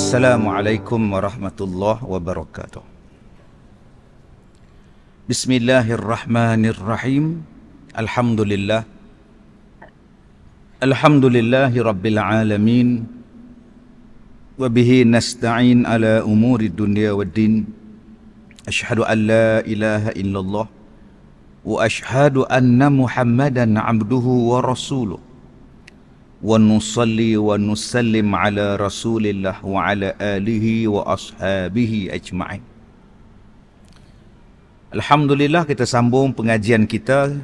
Assalamualaikum warahmatullahi wabarakatuh. Bismillahirrahmanirrahim. Alhamdulillah. Alhamdulillahi rabbil alamin. Wabihi nasta'in ala umuri dunya waddin. Ashhadu an la ilaha illallah. Wa ashhadu anna Muhammadan abduhu wa rasuluh. Wa nusalli wa nusallim ala rasulillah wa ala alihi wa ashabihi ajma'in. Alhamdulillah, kita sambung pengajian kita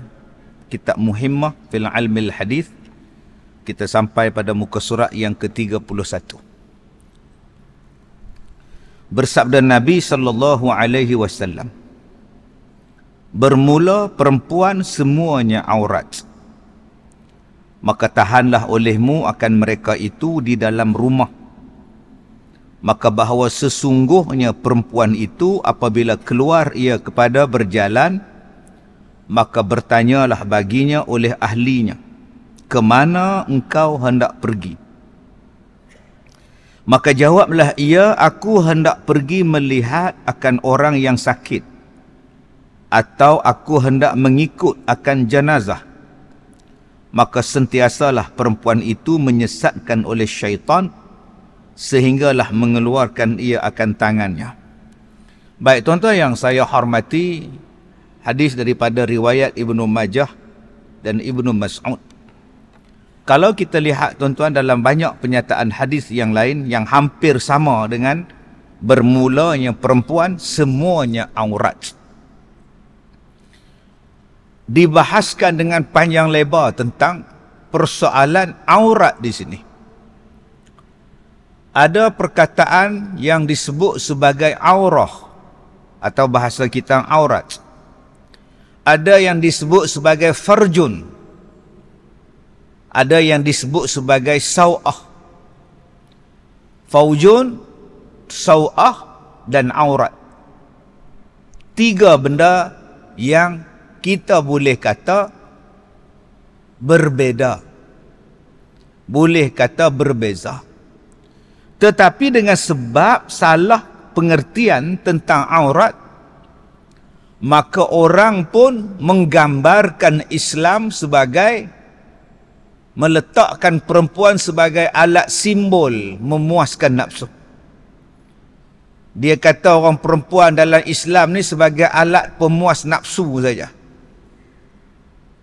Kitab Muhimmah fil Ilmil Hadith. Kita sampai pada muka surat yang ke-31. Bersabda Nabi sallallahu alaihi wasallam, bermula perempuan semuanya aurat, maka tahanlah olehmu akan mereka itu di dalam rumah. Maka bahawa sesungguhnya perempuan itu apabila keluar ia kepada berjalan, maka bertanyalah baginya oleh ahlinya, ke mana engkau hendak pergi? Maka jawablah ia, aku hendak pergi melihat akan orang yang sakit, atau aku hendak mengikut akan jenazah. Maka sentiasalah perempuan itu menyesatkan oleh syaitan, sehinggalah mengeluarkan ia akan tangannya. Baik tuan-tuan yang saya hormati, hadis daripada riwayat Ibnu Majah dan Ibnu Mas'ud. Kalau kita lihat tuan-tuan dalam banyak penyataan hadis yang lain yang hampir sama dengan bermulanya perempuan semuanya aurat, dibahaskan dengan panjang lebar tentang persoalan aurat di sini. Ada perkataan yang disebut sebagai aurah atau bahasa kita aurat. Ada yang disebut sebagai farjun. Ada yang disebut sebagai saw'ah. Faujun, saw'ah dan aurat. Tiga benda yang kita boleh kata berbeza, boleh kata berbeza. Tetapi dengan sebab salah pengertian tentang aurat, maka orang pun menggambarkan Islam sebagai meletakkan perempuan sebagai alat simbol memuaskan nafsu. Dia kata orang perempuan dalam Islam ni sebagai alat pemuas nafsu saja.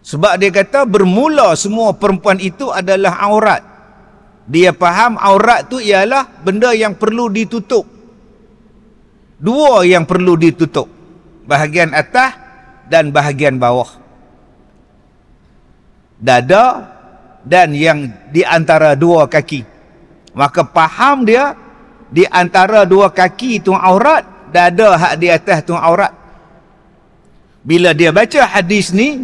Sebab dia kata bermula semua perempuan itu adalah aurat. Dia faham aurat tu ialah benda yang perlu ditutup. Dua yang perlu ditutup, bahagian atas dan bahagian bawah. Dada dan yang di antara dua kaki. Maka faham dia di antara dua kaki itu aurat, dada hak di atas tu aurat. Bila dia baca hadis ni,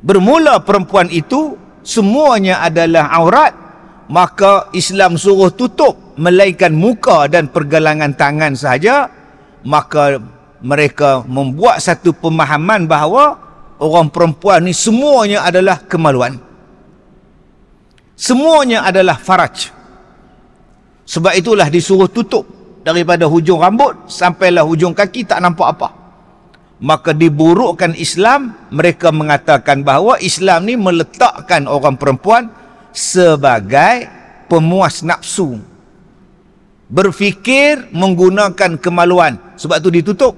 bermula perempuan itu semuanya adalah aurat, maka Islam suruh tutup melainkan muka dan pergelangan tangan sahaja. Maka mereka membuat satu pemahaman bahawa orang perempuan ni semuanya adalah kemaluan, semuanya adalah faraj. Sebab itulah disuruh tutup daripada hujung rambut sampailah hujung kaki, tak nampak apa. Maka diburukkan Islam, mereka mengatakan bahawa Islam ni meletakkan orang perempuan sebagai pemuas nafsu, berfikir menggunakan kemaluan, sebab tu ditutup.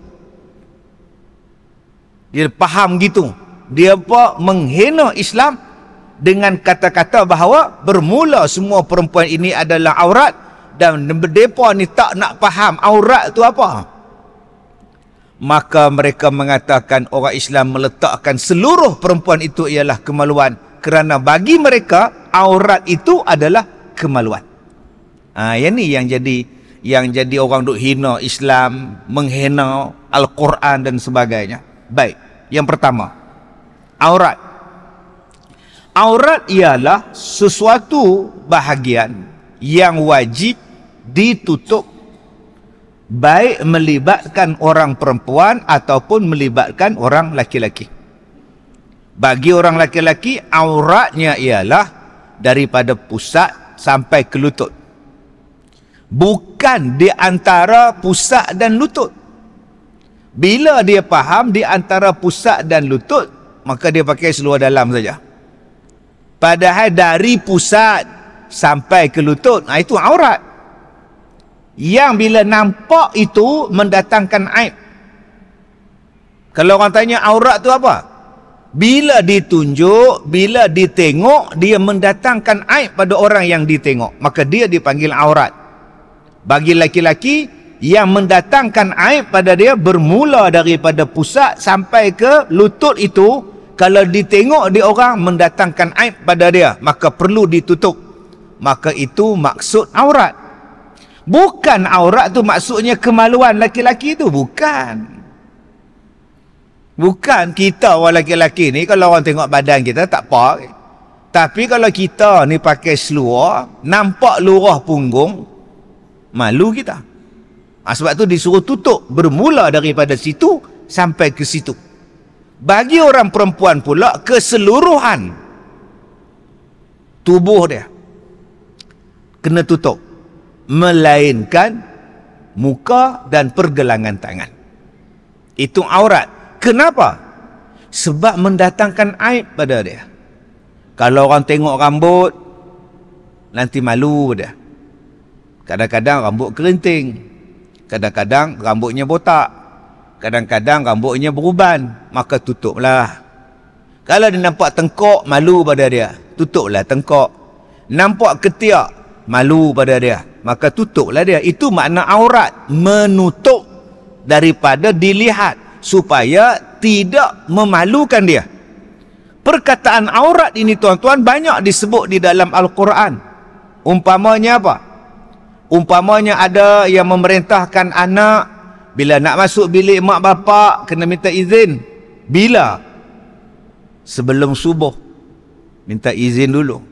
Dia faham gitu, dia menghina Islam dengan kata-kata bahawa bermula semua perempuan ini adalah aurat, dan mereka ni tak nak faham aurat tu apa. Maka mereka mengatakan orang Islam meletakkan seluruh perempuan itu ialah kemaluan, kerana bagi mereka aurat itu adalah kemaluan. Yang ni yang jadi orang duk hina Islam, menghina Al-Quran dan sebagainya. Baik, yang pertama, aurat. Aurat ialah sesuatu bahagian yang wajib ditutup, baik melibatkan orang perempuan ataupun melibatkan orang laki-laki. Bagi orang laki-laki, auratnya ialah daripada pusat sampai ke lutut. bukan di antara pusat dan lutut. Bila dia faham di antara pusat dan lutut, maka dia pakai seluar dalam saja. Padahal dari pusat sampai ke lutut, itu aurat. Yang bila nampak itu mendatangkan aib. Kalau orang tanya aurat tu apa? Bila ditunjuk, bila ditengok, dia mendatangkan aib pada orang yang ditengok, maka dia dipanggil aurat. Bagi laki-laki, yang mendatangkan aib pada dia bermula daripada pusat sampai ke lutut itu, kalau ditengok di orang mendatangkan aib pada dia, maka perlu ditutup. Maka itu maksud aurat. Bukan aurat tu maksudnya kemaluan laki-laki tu, bukan. Bukan kita orang laki-laki ni, kalau orang tengok badan kita tak apa. Tapi kalau kita ni pakai seluar, nampak lurah punggung, malu kita. Sebab tu disuruh tutup, bermula daripada situ sampai ke situ. Bagi orang perempuan pula, keseluruhan tubuh dia kena tutup, melainkan muka dan pergelangan tangan. Itu aurat. Kenapa? Sebab mendatangkan aib pada dia. Kalau orang tengok rambut, nanti malu dia. Kadang-kadang rambut kerinting, kadang-kadang rambutnya botak, kadang-kadang rambutnya beruban, maka tutuplah. Kalau dia nampak tengkok, malu pada dia, tutuplah tengkok. Nampak ketiak, malu pada dia, maka tutuplah dia. Itu makna aurat, menutup daripada dilihat, supaya tidak memalukan dia. Perkataan aurat ini tuan-tuan banyak disebut di dalam Al-Quran. Umpamanya apa? Umpamanya ada yang memerintahkan anak, bila nak masuk bilik mak bapak kena minta izin. Bila? Sebelum subuh minta izin dulu.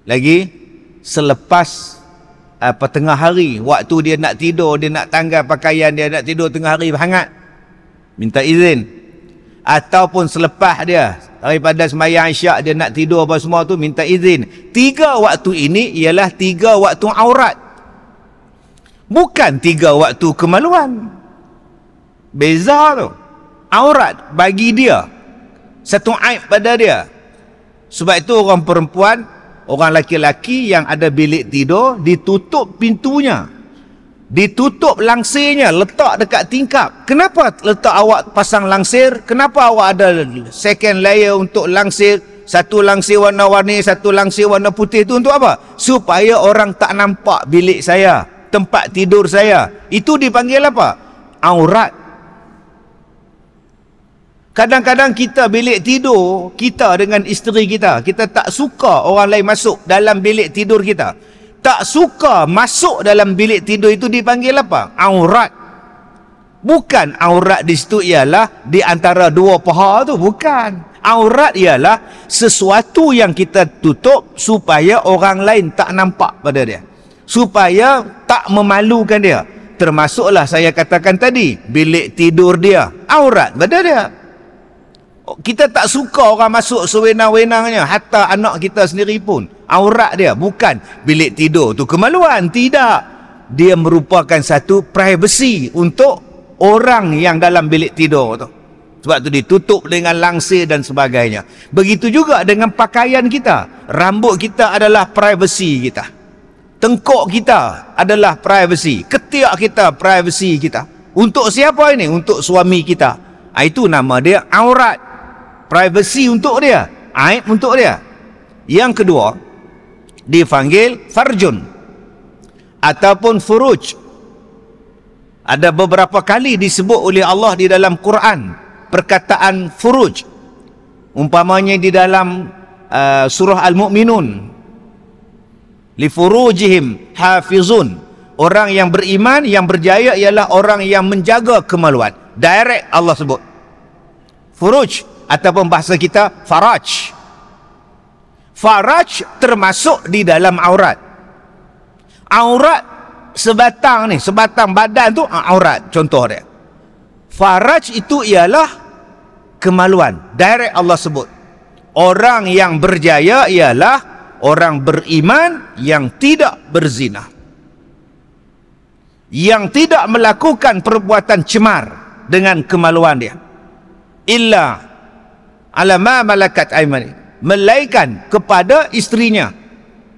Lagi selepas tengah hari, waktu dia nak tidur, dia nak tanggal pakaian, dia nak tidur tengah hari hangat, minta izin. Ataupun selepas dia daripada sembahyang isyak, dia nak tidur apa semua tu, minta izin. 3 waktu ini ialah 3 waktu aurat, bukan 3 waktu kemaluan. Beza tu. Aurat bagi dia satu aib pada dia. Sebab itu orang perempuan, orang laki-laki yang ada bilik tidur, ditutup pintunya, ditutup langsirnya, letak dekat tingkap. Kenapa letak awak pasang langsir? Kenapa awak ada second layer untuk langsir? Satu langsir warna-warni, satu langsir warna putih. Itu untuk apa? Supaya orang tak nampak bilik saya, tempat tidur saya. Itu dipanggil apa? Aurat. Kadang-kadang kita bilik tidur kita dengan isteri kita, kita tak suka orang lain masuk dalam bilik tidur kita. Tak suka masuk dalam bilik tidur, itu dipanggil apa? Aurat. Bukan aurat di situ ialah di antara dua paha tu, bukan. Aurat ialah sesuatu yang kita tutup supaya orang lain tak nampak pada dia, supaya tak memalukan dia. Termasuklah saya katakan tadi, bilik tidur dia aurat pada dia. Kita tak suka orang masuk sewenang-wenangnya, hatta anak kita sendiri pun aurat dia. Bukan bilik tidur tu kemaluan, tidak. Dia merupakan satu privasi untuk orang yang dalam bilik tidur tu. Sebab tu ditutup dengan langsir dan sebagainya. Begitu juga dengan pakaian kita. Rambut kita adalah privasi kita, tengkok kita adalah privasi, ketiak kita privasi kita. Untuk siapa ini? Untuk suami kita. Itu nama dia aurat. Privasi untuk dia, aib untuk dia. Yang kedua dipanggil farjun ataupun furuj. Ada beberapa kali disebut oleh Allah di dalam Quran perkataan furuj. Umpamanya di dalam surah Al-Mu'minun, li furujihim hafizun. Orang yang beriman, yang berjaya ialah orang yang menjaga kemaluan. Direct Allah sebut furuj, ataupun bahasa kita faraj. Faraj termasuk di dalam aurat. Aurat sebatang ni, sebatang badan tu aurat, contoh dia. Faraj itu ialah kemaluan, direct Allah sebut. Orang yang berjaya ialah orang beriman yang tidak berzina. yang tidak melakukan perbuatan cemar dengan kemaluan dia, illa ala ma malakat aymani, melainkan kepada isterinya,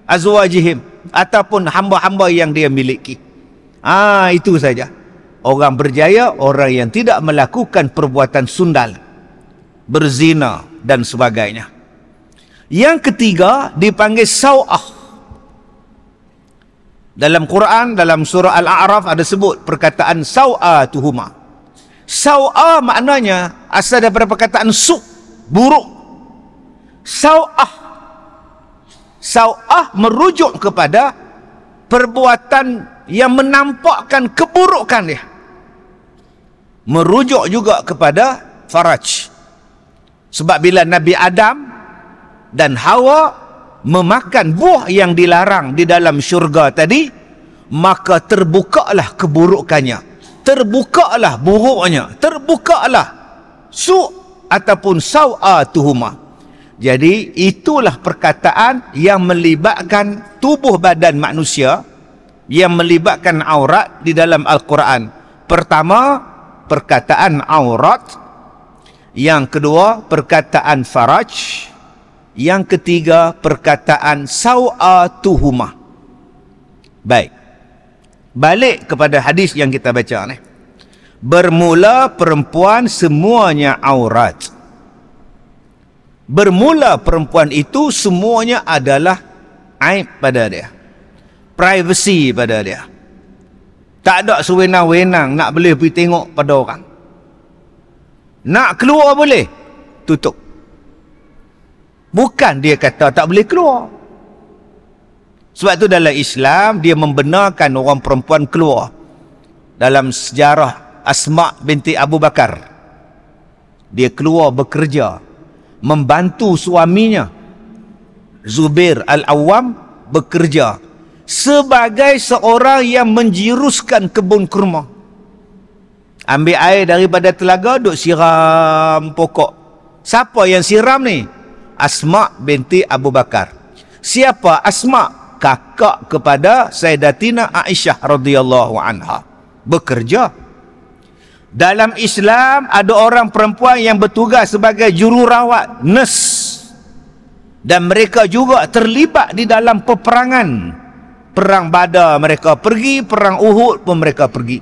azwajihim, ataupun hamba-hamba yang dia miliki. Itu saja. Orang berjaya, orang yang tidak melakukan perbuatan sundal, berzina dan sebagainya. Yang ketiga dipanggil sau'ah. Dalam Quran, dalam surah Al-A'raf ada sebut perkataan sau'atuhuma. Sau'ah maknanya asal daripada perkataan buruk. Sau'ah merujuk kepada perbuatan yang menampakkan keburukan dia. Merujuk juga kepada faraj. Sebab bila Nabi Adam dan Hawa memakan buah yang dilarang di dalam syurga tadi, maka terbukalah keburukannya, terbukalah buruknya, terbukalah ataupun sau'atuhuma. Jadi itulah perkataan yang melibatkan tubuh badan manusia, yang melibatkan aurat di dalam Al-Quran. Pertama, perkataan aurat. Yang kedua, perkataan faraj. Yang ketiga, perkataan sau'atuhuma. Baik, balik kepada hadis yang kita baca ni. Bermula perempuan semuanya aurat. Bermula perempuan itu semuanya adalah aib pada dia, privacy pada dia. Tak ada sewenang-wenang nak boleh pergi tengok pada orang. Nak keluar boleh, tutup. Bukan dia kata tak boleh keluar. Sebab tu dalam Islam dia membenarkan orang perempuan keluar. Dalam sejarah Asma binti Abu Bakar, dia keluar bekerja, membantu suaminya Zubair Al-Awwam bekerja sebagai seorang yang menjiruskan kebun kurma. Ambil air daripada telaga, duk siram pokok. Siapa yang siram ni? Asma binti Abu Bakar. Siapa Asma? Kakak kepada Sayyidatina Aisyah radhiyallahu anha. Bekerja. Dalam Islam ada orang perempuan yang bertugas sebagai jururawat, nurse. Dan mereka juga terlibat di dalam peperangan. Perang Badar mereka pergi, perang Uhud pun mereka pergi.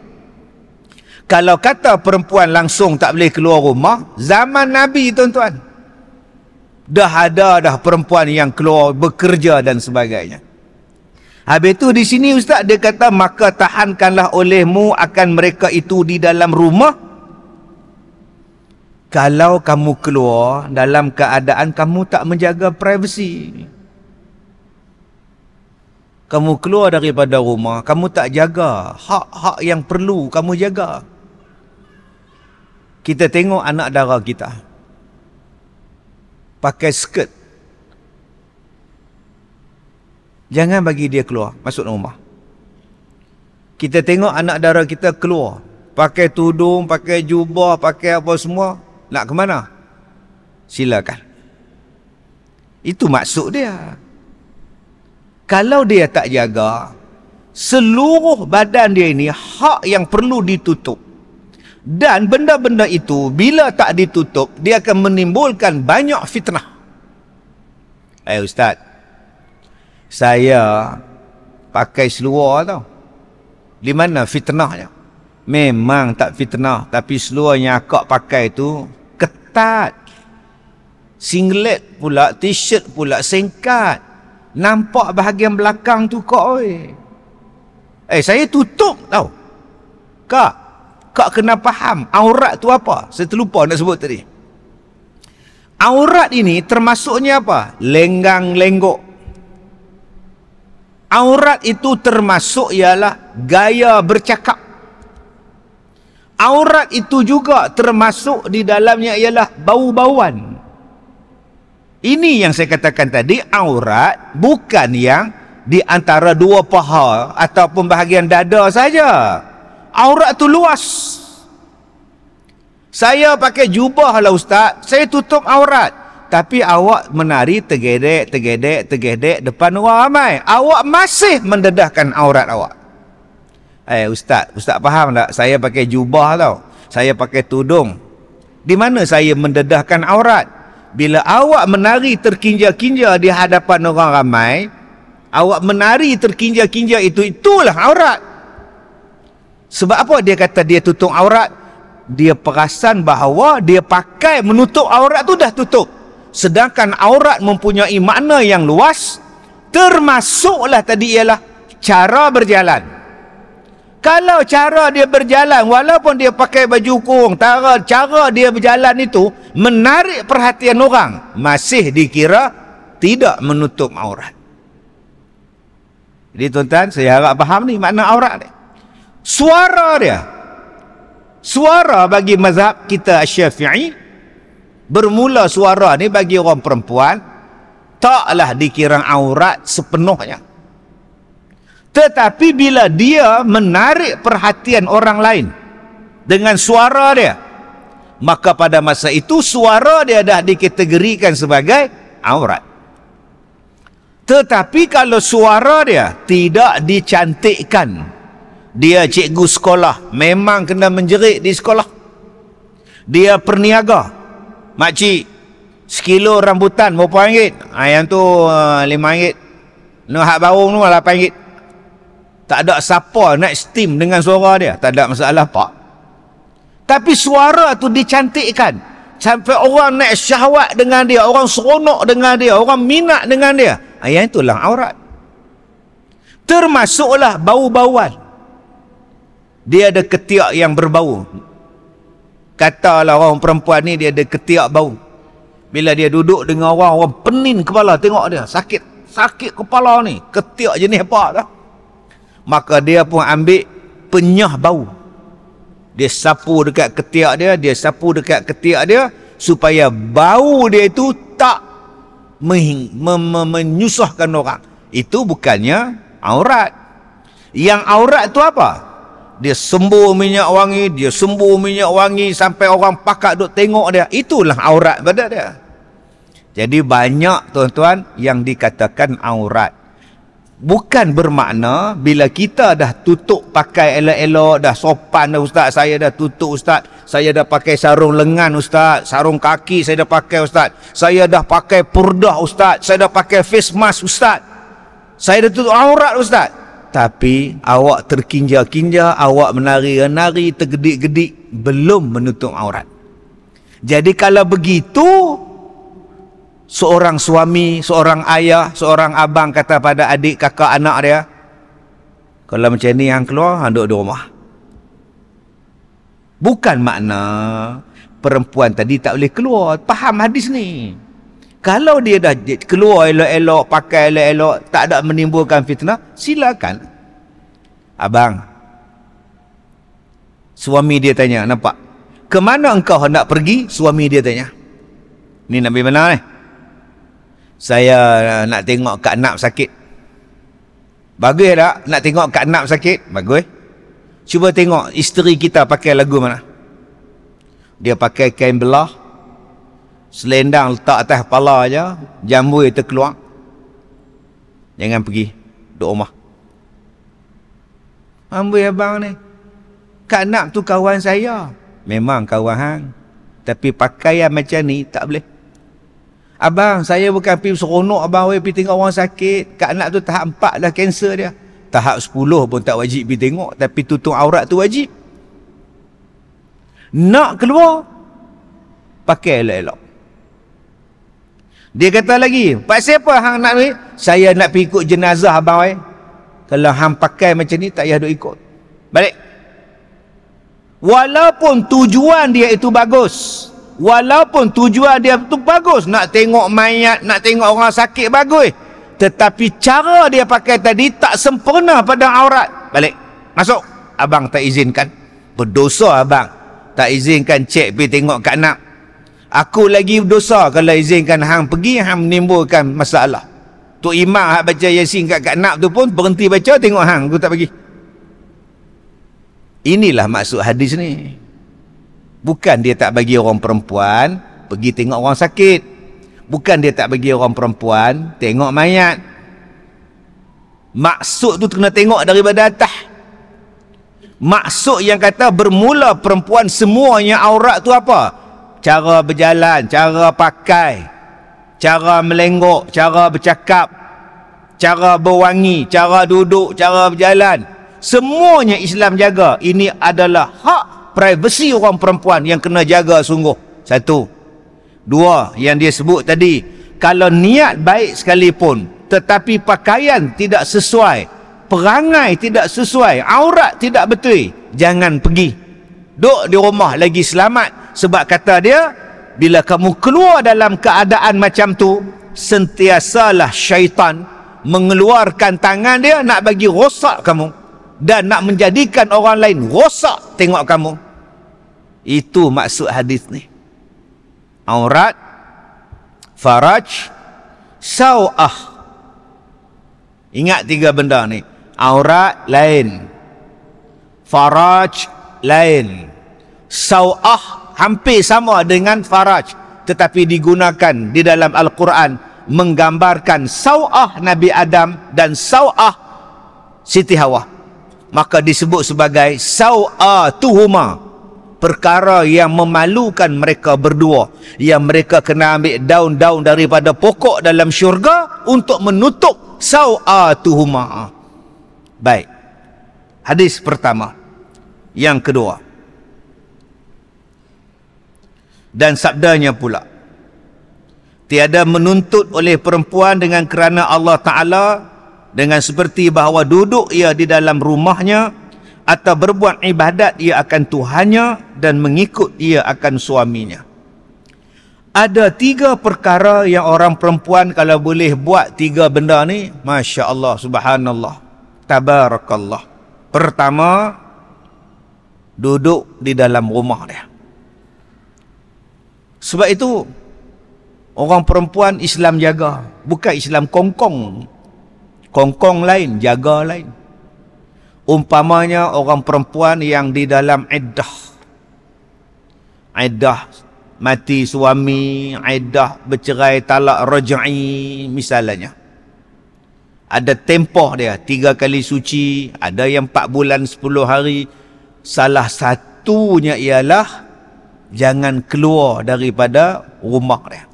Kalau kata perempuan langsung tak boleh keluar rumah, zaman Nabi tuan-tuan, dah ada dah perempuan yang keluar bekerja dan sebagainya. Habis tu di sini ustaz dia kata, maka tahankanlah olehmu akan mereka itu di dalam rumah. Kalau kamu keluar dalam keadaan kamu tak menjaga privasi, kamu keluar daripada rumah, kamu tak jaga hak-hak yang perlu kamu jaga. Kita tengok anak dara kita pakai skirt, jangan bagi dia keluar masuk rumah. Kita tengok anak dara kita keluar pakai tudung, pakai jubah, pakai apa semua, nak ke mana? Silakan. Itu maksud dia. Kalau dia tak jaga, seluruh badan dia ini hak yang perlu ditutup. Dan benda-benda itu bila tak ditutup, dia akan menimbulkan banyak fitnah. Ustaz, saya pakai seluar tau. Di mana fitnahnya? Memang tak fitnah, tapi seluar yang akak pakai tu ketat. Singlet pula, t-shirt pula singkat. Nampak bahagian belakang tu kak oi. Saya tutup tau. Kak kena faham aurat tu apa. Saya terlupa nak sebut tadi. Aurat ini termasuknya apa? Lenggang-lenggok. Aurat itu termasuk ialah gaya bercakap. Aurat itu juga termasuk di dalamnya ialah bau-bauan. Ini yang saya katakan tadi, aurat bukan yang di antara dua paha ataupun bahagian dada saja. Aurat tu luas. Saya pakai jubah lah ustaz, saya tutup aurat. Tapi awak menari tegedek depan orang ramai. Awak masih mendedahkan aurat awak. Ustaz faham tak? Saya pakai jubah tau. Saya pakai tudung. Di mana saya mendedahkan aurat? Bila awak menari terkinja-kinja di hadapan orang ramai, awak menari terkinja-kinja itulah aurat. Sebab apa dia kata dia tutup aurat? Dia perasan bahawa dia pakai menutup aurat tu dah tutup. Sedangkan aurat mempunyai makna yang luas, termasuklah tadi ialah cara berjalan. Kalau cara dia berjalan, walaupun dia pakai baju kurung, cara dia berjalan itu menarik perhatian orang, masih dikira tidak menutup aurat. Jadi tuan-tuan, saya harap faham ni makna aurat ni. Suara bagi mazhab kita Syafi'i, bermula suara ni bagi orang perempuan taklah dikira aurat sepenuhnya. Tetapi bila dia menarik perhatian orang lain dengan suara dia, maka pada masa itu suara dia dah dikategorikan sebagai aurat. Tetapi kalau suara dia tidak dicantikkan, dia cikgu sekolah, memang kena menjerit di sekolah. Dia perniaga, makcik, sekilo rambutan berapa ringgit? Yang tu RM5. Hak baru tu RM8. Tak ada siapa nak steam dengan suara dia, tak ada masalah pak. Tapi suara tu dicantikkan sampai orang nak syahwat dengan dia, orang seronok dengan dia, orang minat dengan dia. Yang itulah aurat. Termasuklah bau-bauan. Dia ada ketiak yang berbau. Katalah orang perempuan ni dia ada ketiak bau. Bila dia duduk dengan orang pening kepala, tengok dia sakit kepala ni, ketiak jenis apa dah. Maka dia pun ambil penyah bau. Dia sapu dekat ketiak dia, supaya bau dia itu tak menyusahkan orang. Itu bukannya aurat. Yang aurat tu apa? Dia sembur minyak wangi, sampai orang pakak duk tengok dia. Itulah aurat pada dia. Jadi banyak tuan-tuan yang dikatakan aurat. Bukan bermakna bila kita dah tutup pakai elok-elok, dah sopan dah ustaz, saya dah tutup ustaz, saya dah pakai sarung lengan ustaz, sarung kaki saya dah pakai ustaz, saya dah pakai purdah ustaz, saya dah pakai face mask ustaz, saya dah tutup aurat ustaz. Tapi awak terkinja-kinja, awak menari-nari, tergedik-gedik, belum menutup aurat. Jadi kalau begitu, seorang suami, seorang ayah, seorang abang kata pada adik, kakak, anak dia, kalau macam ni yang keluar, duduk di rumah. Bukan makna perempuan tadi tak boleh keluar. Faham hadis ni. Kalau dia dah keluar elok-elok, pakai elok-elok, tak ada menimbulkan fitnah, silakan. Abang, suami dia tanya, nampak? Ke mana engkau hendak pergi? Suami dia tanya. Ni Nabi mana ni? Saya nak tengok Kak Nap sakit. Bagus tak? Nak tengok Kak Nap sakit? Bagus. Cuba tengok isteri kita pakai lagu mana. Dia pakai kain belah, selendang letak atas kepala aja, jambul terkeluar. Jangan pergi, duduk rumah. Amboi abang ni, Kak Nap tu kawan saya. Memang kawan hang, tapi pakaian macam ni tak boleh. Abang, saya bukan pergi seronok abang, pergi tengok orang sakit. Kak Nak tu tahap 4 dah kanser dia. Tahap 10 pun tak wajib pergi tengok, tapi tutup aurat tu wajib. Nak keluar, pakai elok-elok. Dia kata lagi, pak siapa hang nak pergi? Saya nak pergi ikut jenazah abang. Kalau hang pakai macam ni, tak payah duk ikut. Balik. Walaupun tujuan dia itu bagus, nak tengok mayat, nak tengok orang sakit, bagus, tetapi cara dia pakai tadi tak sempurna pada aurat. Balik, masuk. Abang tak izinkan, berdosa abang. Tak izinkan cek pergi tengok Kak Nak. Aku lagi berdosa kalau izinkan hang pergi, hang menimbulkan masalah. Tok Imam hak baca Yasin kat Kak Nak tu pun berhenti baca, tengok hang, aku tak pergi. Inilah maksud hadis ni. Bukan dia tak bagi orang perempuan pergi tengok orang sakit. Bukan dia tak bagi orang perempuan tengok mayat. Maksud tu kena tengok daripada atas. Maksud yang kata bermula perempuan semuanya aurat tu apa? Cara berjalan, cara pakai, cara melenggok, cara bercakap, cara berwangi, cara duduk, cara berjalan. Semuanya Islam jaga. Ini adalah hak privasi orang perempuan yang kena jaga sungguh. Satu. Dua, yang dia sebut tadi, kalau niat baik sekalipun tetapi pakaian tidak sesuai, perangai tidak sesuai, aurat tidak betul, jangan pergi. Duduk di rumah lagi selamat. Sebab kata dia, bila kamu keluar dalam keadaan macam tu, sentiasalah syaitan mengeluarkan tangan dia nak bagi rosak kamu dan nak menjadikan orang lain rosak tengok kamu. Itu maksud hadis ni. Aurat, faraj, sawah. Ingat tiga benda ni. Aurat lain, faraj lain, sawah hampir sama dengan faraj, tetapi digunakan di dalam Al-Quran menggambarkan sawah Nabi Adam dan sawah Siti Hawa. Maka disebut sebagai sawatuhuma, perkara yang memalukan mereka berdua, yang mereka kena ambil daun-daun daripada pokok dalam syurga untuk menutup sawatuhuma. Baik, hadis pertama. Yang kedua, dan sabdanya pula, tiada menuntut oleh perempuan dengan kerana Allah Ta'ala dengan seperti bahawa duduk ia di dalam rumahnya atau berbuat ibadat ia akan Tuhannya dan mengikut ia akan suaminya. Ada tiga perkara yang orang perempuan kalau boleh buat tiga benda ni, Masya Allah, Subhanallah, Tabarakallah. Pertama, duduk di dalam rumah dia. Sebab itu orang perempuan Islam jaga, bukan Islam kongkong. Kongkong lain, jaga lain. Umpamanya orang perempuan yang di dalam iddah, mati suami, iddah bercerai talak raj'i misalnya. Ada tempoh dia, 3 kali suci, ada yang 4 bulan 10 hari. Salah satunya ialah jangan keluar daripada rumah dia.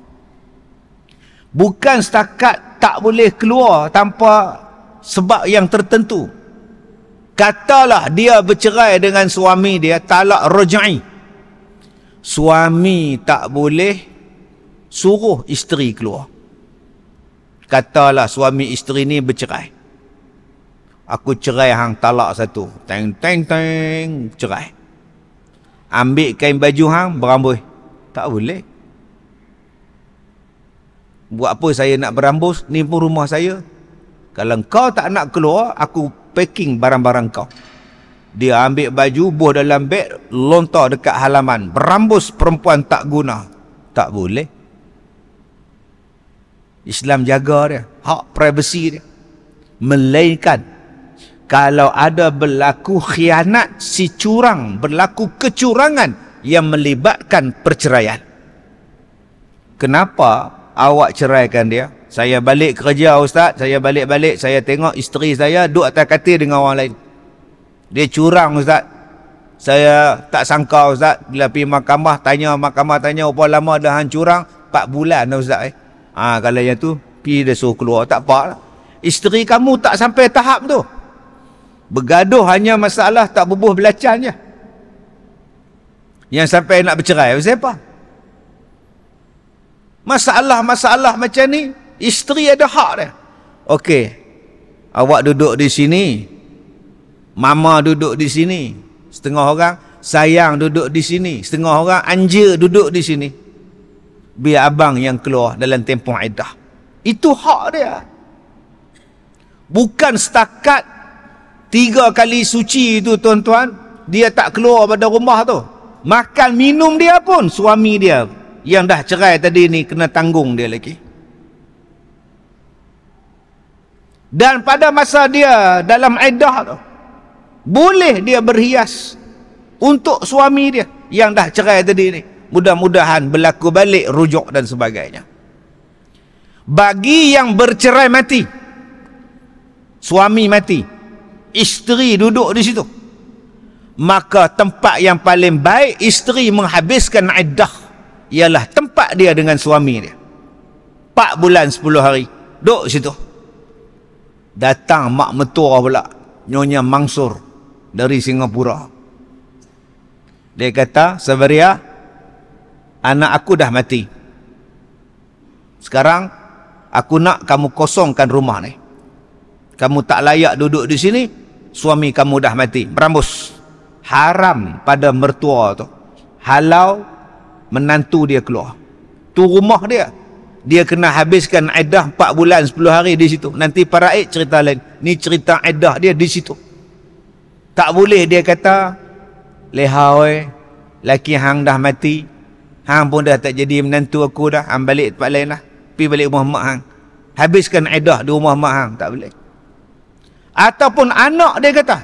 Bukan setakat tak boleh keluar tanpa sebab yang tertentu. Katalah dia bercerai dengan suami dia, talak raj'i. Suami tak boleh suruh isteri keluar. Katalah suami isteri ni bercerai. Aku cerai hang, talak satu. Teng, cerai. Ambil kain baju hang, berambus. Tak boleh. Buat apa saya nak berambus? Ni pun rumah saya. Kalau kau tak nak keluar, aku packing barang-barang kau. Dia ambil baju, buh dalam beg, lontar dekat halaman. Berambus perempuan tak guna. Tak boleh. Islam jaga dia, hak privasi dia. Melainkan kalau ada berlaku khianat, si curang, berlaku kecurangan yang melibatkan perceraian. Kenapa awak ceraikan dia? Saya balik kerja ustaz, saya balik-balik, saya tengok isteri saya duduk atas katil dengan orang lain. Dia curang ustaz. Saya tak sangka ustaz, bila pergi mahkamah tanya berapa lama dah hang curang? 4 bulan dah ustaz. Kalau yang tu pergi dia suruh keluar, tak apa lah. Isteri kamu tak sampai tahap tu. Bergaduh hanya masalah tak bubuh belacan je. Yang sampai nak bercerai pasal apa? Masalah-masalah macam ni, isteri ada hak dia. Okey, awak duduk di sini, mama duduk di sini, setengah orang sayang duduk di sini, setengah orang anja duduk di sini. Biar abang yang keluar dalam tempoh iddah. Itu hak dia. Bukan setakat 3 kali suci itu tuan-tuan, dia tak keluar pada rumah tu. Makan minum dia pun suami dia yang dah cerai tadi ni kena tanggung dia lagi. Dan pada masa dia dalam iddah tu, boleh dia berhias untuk suami dia yang dah cerai tadi ni. Mudah-mudahan berlaku balik, rujuk dan sebagainya. Bagi yang bercerai mati, suami mati, isteri duduk di situ, maka tempat yang paling baik isteri menghabiskan iddah ialah tempat dia dengan suami dia. 4 bulan 10 hari duduk situ. Datang mak mentua pula, Nyonya Mansur dari Singapura. Dia kata, Sabaria, anak aku dah mati. Sekarang aku nak kamu kosongkan rumah ni. Kamu tak layak duduk di sini, suami kamu dah mati. Berambus. Haram pada mertua tu. Halau menantu dia keluar. Tu rumah dia. Dia kena habiskan iddah 4 bulan 10 hari di situ. Nanti para cerita lain. Ni cerita iddah dia di situ. Tak boleh dia kata, lehoi, laki hang dah mati. Hang pun dah tak jadi menantu aku dah. Hang balik tempat lain lah. Pergi balik rumah mak hang. Habiskan iddah di rumah mak hang. Tak boleh. Ataupun anak dia kata,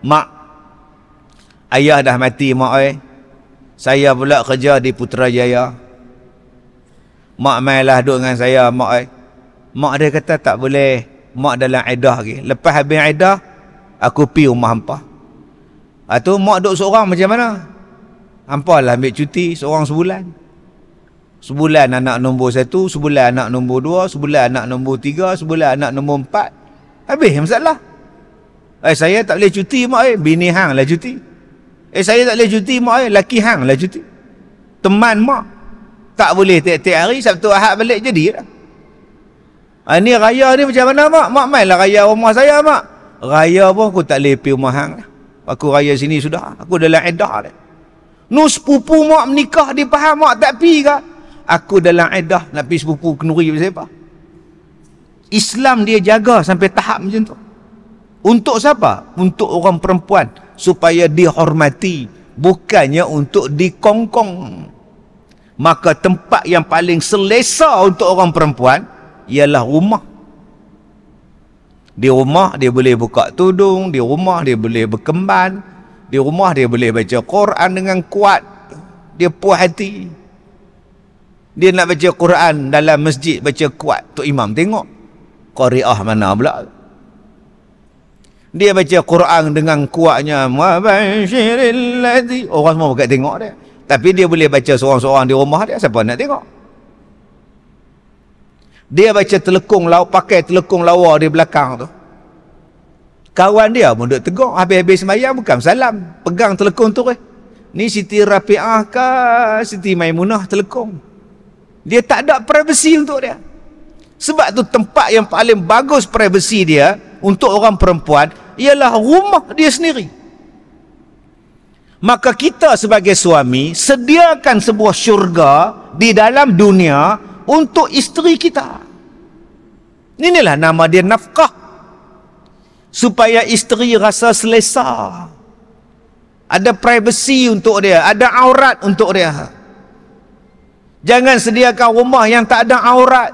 mak, ayah dah mati mak oi. Saya pula kerja di Putrajaya. Mak mailah duduk dengan saya mak oi. Mak dia kata tak boleh. Mak dalam iddah lagi. Lepas habis iddah, aku pergi rumah hampa. Tu mak duduk seorang macam mana? Hampa lah ambil cuti seorang sebulan. Sebulan anak nombor 1, sebulan anak nombor 2, sebulan anak nombor 3, sebulan anak nombor 4. Habis masalah. Saya tak boleh cuti mak bini hang lah cuti. Saya tak boleh cuti mak laki hang lah cuti. Teman mak tak boleh tiap-tiap hari Sabtu Ahad balik jadi lah. Ni raya ni macam mana mak? Mak main lah raya rumah saya mak. Raya pun aku tak boleh pergi rumah hang lah. Aku raya sini sudah. Aku dalam iddah dah. Nu sepupu mak menikah dia faham mak tak pergi ke? Aku dalam iddah nak pergi sepupu kenuri siapa? Islam dia jaga sampai tahap macam tu. Untuk siapa? Untuk orang perempuan supaya dihormati, bukannya untuk dikongkong. Maka tempat yang paling selesa untuk orang perempuan ialah rumah. Di rumah dia boleh buka tudung, di rumah dia boleh berkemban, di rumah dia boleh baca Quran dengan kuat. Dia puas hati. Dia nak baca Quran dalam masjid baca kuat, tok imam tengok. Qari'ah mana pula? Dia baca Quran dengan kuatnya, wa basyiril ladzi. Orang semua bukan tengok dia. Tapi dia boleh baca seorang-seorang di rumah dia, siapa nak tengok? Dia baca telekung lawa, pakai telekung lawa di belakang tu. Kawan dia pun duk tegur, habis-habis sembahyang bukan salam, pegang telekung tu. Ni Siti Rafi'ah ke Siti Maimunah telekung. Dia tak ada privasi untuk dia. Sebab tu tempat yang paling bagus privasi dia untuk orang perempuan ialah rumah dia sendiri. Maka kita sebagai suami sediakan sebuah syurga di dalam dunia untuk isteri kita. Inilah nama dia nafkah. Supaya isteri rasa selesa. Ada privasi untuk dia, ada aurat untuk dia. Jangan sediakan rumah yang tak ada aurat.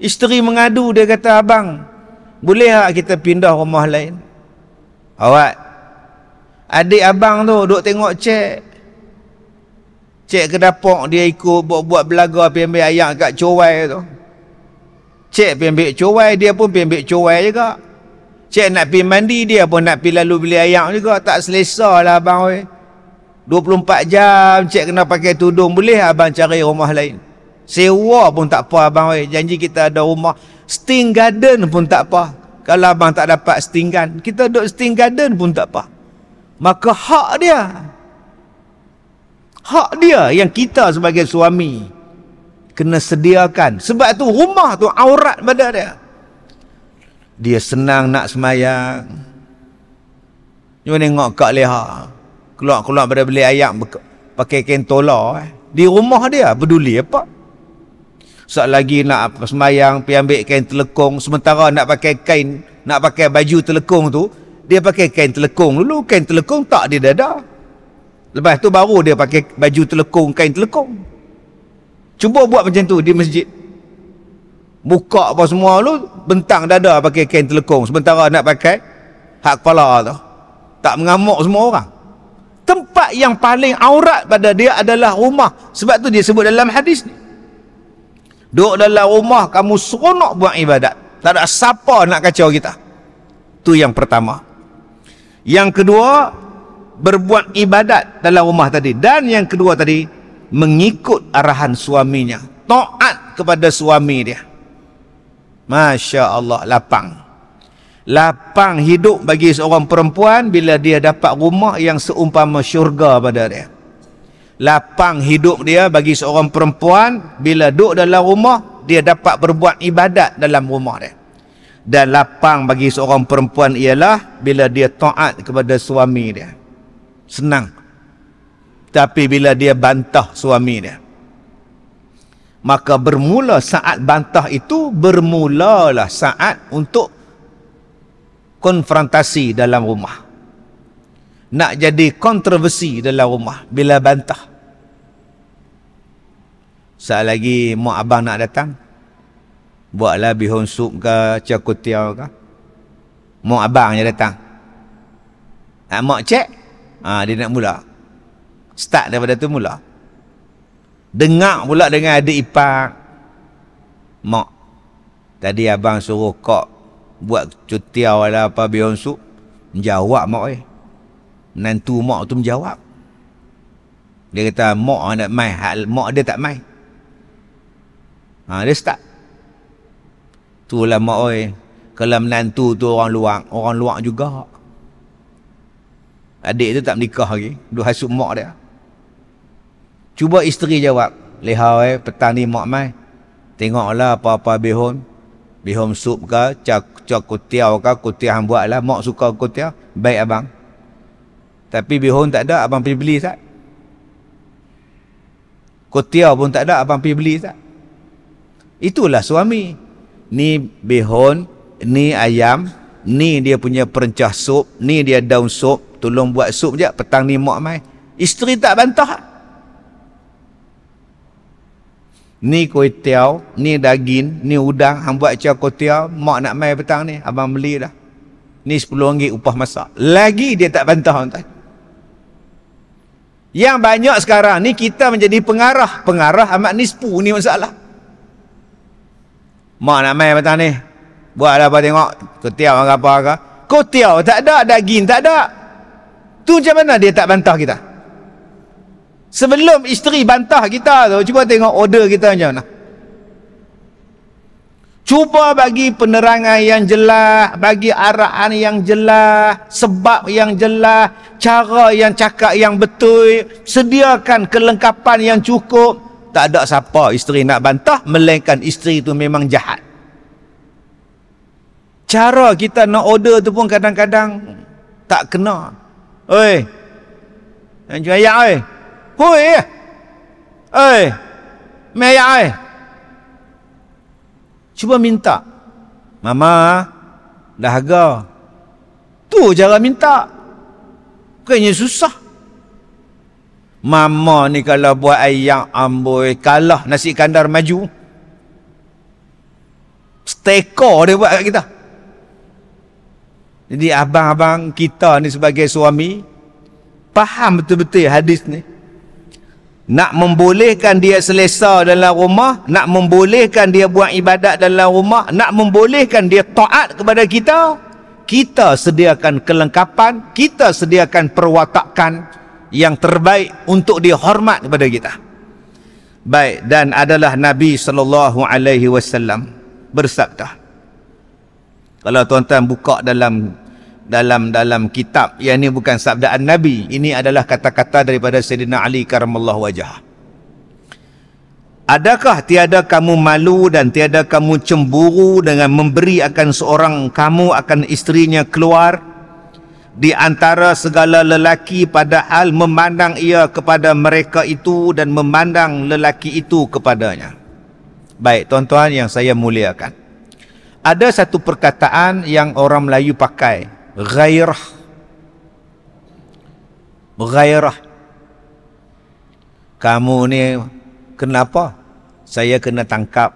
Isteri mengadu, dia kata, abang, boleh tak kita pindah rumah lain? Awak, adik abang tu duk tengok cek ke dapur, dia ikut buat belaga pergi ambil ayak kat cowai tu. Cek pergi ambil cowai, dia pun pergi ambil cowai juga. Cek nak pergi mandi, dia pun nak pergi lalu beli ayak juga. Tak selesa lah abang. 24 jam cek kena pakai tudung, boleh abang cari rumah lain? Sewa pun tak apa abang. Janji kita ada rumah Sting Garden pun tak apa. Kalau abang tak dapat Stinggan, kita duduk Sting Garden pun tak apa. Maka hak dia yang kita sebagai suami kena sediakan. Sebab tu rumah tu aurat pada dia. Dia senang nak semayang. Cuma tengok Kak Leha keluar pada beli ayam pakai kain tola. Di rumah dia peduli apa? Saat lagi nak semayang pergi ambil kain telekung, sementara nak pakai kain, nak pakai baju telekung tu, dia pakai kain telekung dulu. Kain telekung tak di dada. Lepas tu baru dia pakai baju telekung, kain telekung. Cuba buat macam tu di masjid. Buka apa semua lu, bentang dada pakai kain telekung, sementara nak pakai hak kepala tu. Tak mengamuk semua orang. Tempat yang paling aurat pada dia adalah rumah. Sebab tu dia sebut dalam hadis ni, duduk dalam rumah kamu seronok buat ibadat, tak ada siapa nak kacau kita. Tu yang pertama. Yang kedua, berbuat ibadat dalam rumah tadi. Dan yang kedua tadi, mengikut arahan suaminya. Taat kepada suami dia. Masya Allah, lapang. Lapang hidup bagi seorang perempuan bila dia dapat rumah yang seumpama syurga pada dia. Lapang hidup dia bagi seorang perempuan bila duduk dalam rumah, dia dapat berbuat ibadat dalam rumah dia. Dan lapang bagi seorang perempuan ialah bila dia taat kepada suami dia. Senang. Tapi bila dia bantah suami dia, maka bermula saat bantah itu, bermulalah saat untuk konfrontasi dalam rumah. Nak jadi kontroversi dalam rumah bila bantah. Saat lagi mak abang nak datang, buatlah bihun sup ke, cakutiau ke. Mak abangnya datang. Mak cek, dia nak mula. Start daripada tu mula. Dengar pula dengan adik ipar. Mak, tadi abang suruh kok buat cutiau lah apa bihun sup. Menjawab mak menantu mak tu menjawab. Dia kata mak nak mai, mak dia tak mai. Dia start. Itulah mak kalau menantu tu orang luar juga. Adik tu tak menikah lagi, duk hasut mak dia. Cuba isteri jawab, "Lehau petang ni mak mai. Tengoklah apa-apa bihun sup ke, cak kutiau ke, kutiau hang buatlah, mak suka kutiau." "Baik abang. Tapi bihun tak ada, abang pergi beli tak? Kutiau pun tak ada, abang pergi beli tak?" Itulah suami. Ni bihun, ni ayam, ni dia punya perencah sup, ni dia daun sup, tolong buat sup je, petang ni mak mai. Isteri tak bantah. Ni kuitiau, ni daging, ni udang, hang buat cak kuitiau, mak nak mai petang ni, abang beli dah. Ni RM10 upah masak. Lagi dia tak bantah tuan. Yang banyak sekarang ni kita menjadi pengarah amat nispu ni masalah. Mak nak mai petang ni, buatlah apa tengok, kuitiau apa ke. Kuitiau tak ada, daging tak ada. Tu macam mana dia tak bantah kita? Sebelum isteri bantah kita tu, cuba tengok order kita macam mana. Cuba bagi penerangan yang jelas, bagi arahan yang jelas, sebab yang jelas, cara yang cakap yang betul, sediakan kelengkapan yang cukup. Tak ada siapa isteri nak bantah, melainkan isteri tu memang jahat. Cara kita nak order tu pun kadang-kadang tak kena. Oi, yang jual ayak oi. Oi, mayak cuba minta, mama dahaga. Tu cara minta. Bukannya susah. Mama ni kalau buat ayam amboi kalah nasi kandar maju. Steko dia buat kat kita. Jadi abang-abang kita ni sebagai suami faham betul-betul hadis ni. Nak membolehkan dia selesa dalam rumah, nak membolehkan dia buat ibadat dalam rumah, nak membolehkan dia taat kepada kita, kita sediakan kelengkapan, kita sediakan perwatakan yang terbaik untuk dia hormat kepada kita. Baik, dan adalah Nabi SAW bersabda. Kalau tuan-tuan buka dalam kitab, yang ini bukan sabdaan Nabi, ini adalah kata-kata daripada Sayyidina Ali karamallahu wajhah. Adakah tiada kamu malu dan tiada kamu cemburu dengan memberi akan seorang kamu akan isterinya keluar di antara segala lelaki, padahal memandang ia kepada mereka itu dan memandang lelaki itu kepadanya. Baik tuan-tuan yang saya muliakan, ada satu perkataan yang orang Melayu pakai, ghairah. Kamu ni kenapa? Saya kena tangkap.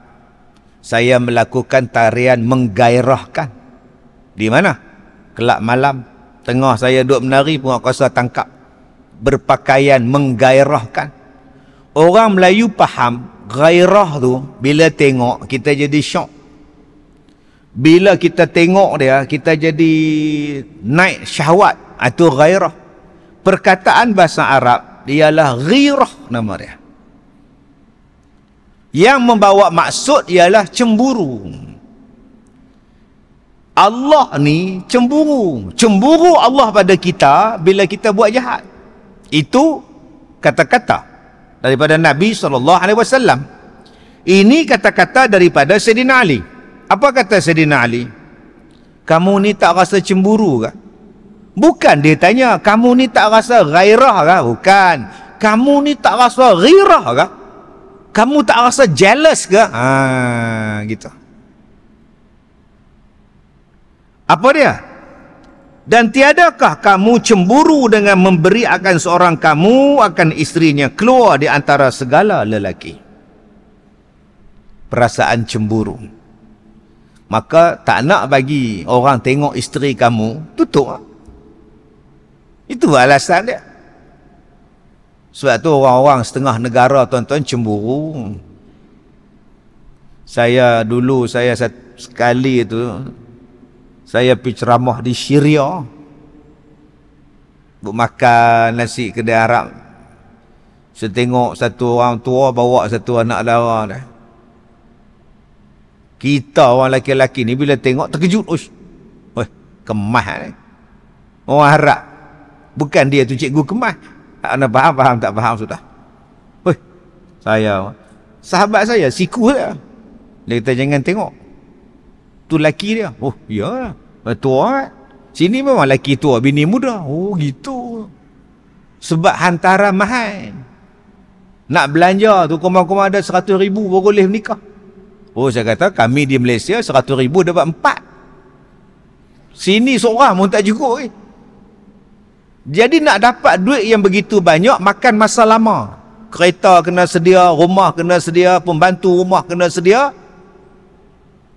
Saya melakukan tarian menggairahkan. Di mana? Kelab malam, tengah saya duduk menari, pun kuasa tangkap. Berpakaian menggairahkan. Orang Melayu faham gairah tu bila tengok kita jadi syok. Bila kita tengok dia, kita jadi naik syahwat. Itu ghairah. Perkataan bahasa Arab ialah ghirah nama dia. Yang membawa maksud ialah cemburu. Allah ni cemburu. Cemburu Allah pada kita bila kita buat jahat. Itu kata-kata daripada Nabi SAW. Ini kata-kata daripada Sayyidina Ali. Apa kata Sayyidina Ali? Kamu ni tak rasa cemburu ke? Bukan dia tanya, kamu ni tak rasa ghairah ke? Bukan. Kamu ni tak rasa ghirah ke? Kamu tak rasa jealous ke? Gitu. Apa dia? Dan tiadakah kamu cemburu dengan memberi akan seorang kamu akan isterinya keluar di antara segala lelaki? Perasaan cemburu. Maka tak nak bagi orang tengok isteri kamu, tutup. Itu alasan dia. Sebab tu orang-orang setengah negara tuan-tuan cemburu. Saya dulu sekali tu saya pergi ceramah di Syria. Buat makan nasi kedai Arab. Saya tengok satu orang tua bawa satu anak dara dia. Kita orang lelaki-lelaki ni bila tengok terkejut. Weh, kemas ni. Orang Arab. Bukan dia tu cikgu kemas. Anda faham tak faham sudah. Weh, sahabat saya, siku dia. Dia kata jangan tengok. Tu laki dia. Oh, ya. Tua. Sini memang laki tua, bini muda. Oh, gitu. Sebab hantaran mahal. Nak belanja tu komang-komang ada 100,000 baru boleh menikah. Oh, saya kata kami di Malaysia 100,000 dapat 4. Sini seorang pun tak cukup. Jadi nak dapat duit yang begitu banyak, makan masa lama. Kereta kena sedia, rumah kena sedia, pembantu rumah kena sedia.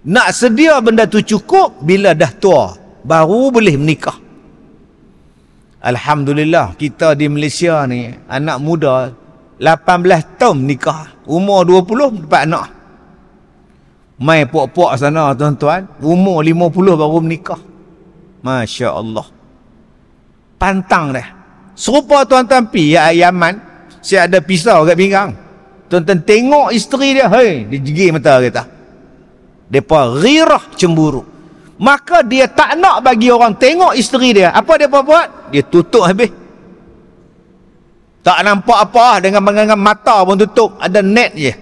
Nak sedia benda tu cukup bila dah tua, baru boleh menikah. Alhamdulillah, kita di Malaysia ni, anak muda 18 tahun nikah, umur 20 dapat anak. Mai puak-puak sana tuan-tuan, umur 50 baru menikah. Masya Allah. Pantang dah. Serupa tuan-tuan pi Yaman, saya ada pisau kat pinggang. Tuan-tuan tengok isteri dia, hei, dia jegir mata kata. Depa ghirah, cemburu. Maka dia tak nak bagi orang tengok isteri dia. Apa dia buat? Dia tutup habis. Tak nampak apa, dengan mata pun tutup, ada net je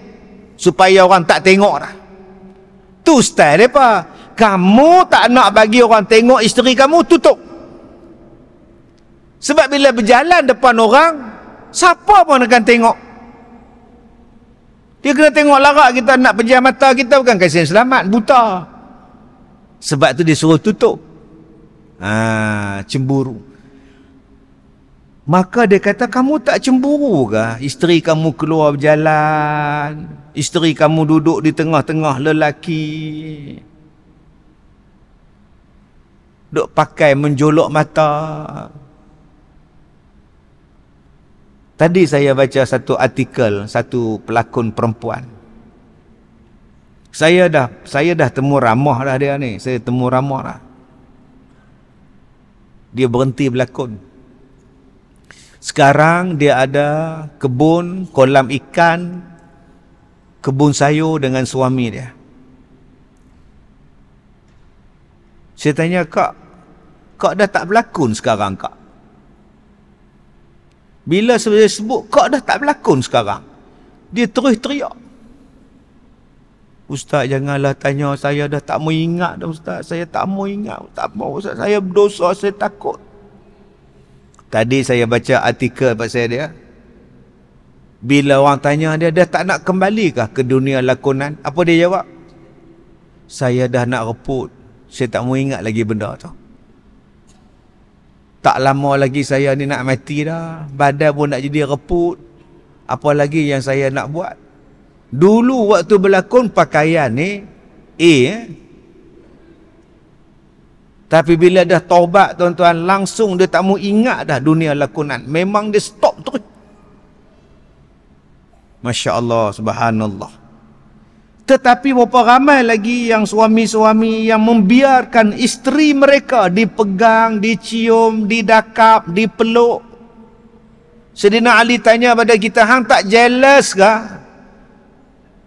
supaya orang tak tengok dah. Tu style depa. Kamu tak nak bagi orang tengok isteri kamu, tutup. Sebab bila berjalan depan orang, siapa pun akan tengok. Dia kena tengok larak kita, nak pejam mata kita, bukan kasihan selamat, buta. Sebab tu dia suruh tutup. Cemburu. Maka dia kata, kamu tak cemburu ke? Isteri kamu keluar berjalan, isteri kamu duduk di tengah-tengah lelaki, duk pakai menjolok mata. Tadi saya baca satu artikel, satu pelakon perempuan. Saya dah temu ramah dah dia ni. Saya temu ramah dah. Dia berhenti berlakon. Sekarang dia ada kebun, kolam ikan, kebun sayur dengan suami dia. Saya tanya, kak dah tak berlakon sekarang kak? Bila saya sebut, kak dah tak berlakon sekarang. Dia terus teriak. Ustaz, janganlah tanya, saya dah tak mau ingat dah Ustaz. Saya tak mau ingat. Tak mau Ustaz, saya berdosa, saya takut. Tadi saya baca artikel pasal dia. Bila orang tanya dia tak nak kembalikah ke dunia lakonan? Apa dia jawab? Saya dah nak reput. Saya tak mau ingat lagi benda tu. Tak lama lagi saya ni nak mati dah. Badan pun nak jadi reput. Apa lagi yang saya nak buat? Dulu waktu berlakon pakaian ni tapi bila dah taubat tuan-tuan, langsung dia tak mau ingat dah dunia lakonan. Memang dia stop terus. Masya Allah, subhanallah. Tetapi berapa ramai lagi yang suami-suami yang membiarkan isteri mereka dipegang, dicium, didakap, dipeluk. Sayyidina Ali tanya pada kita, hang tak jealous ke?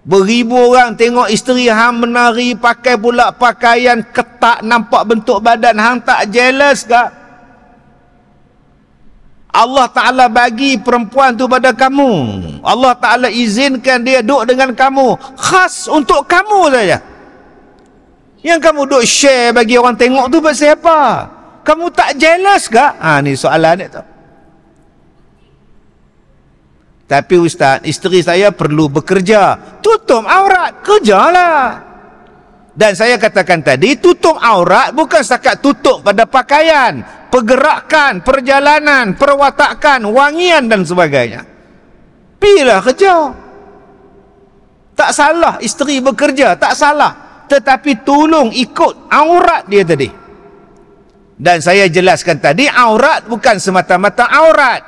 Beribu orang tengok isteri hang menari, pakai pula pakaian ketat, nampak bentuk badan, hang tak jealous ke? Allah Ta'ala bagi perempuan tu pada kamu. Allah Ta'ala izinkan dia duduk dengan kamu, khas untuk kamu saja. Yang kamu duduk share bagi orang tengok tu pasal apa? Kamu tak jealous ke? Ni soalan dia tu. Tapi Ustaz, isteri saya perlu bekerja. Tutup aurat, kerjalah. Dan saya katakan tadi, tutup aurat bukan setakat tutup pada pakaian, pergerakan, perjalanan, perwatakan, wangian dan sebagainya. Pilah kerja. Tak salah isteri bekerja, tak salah. Tetapi tolong ikut aurat dia tadi. Dan saya jelaskan tadi, aurat bukan semata-mata aurat.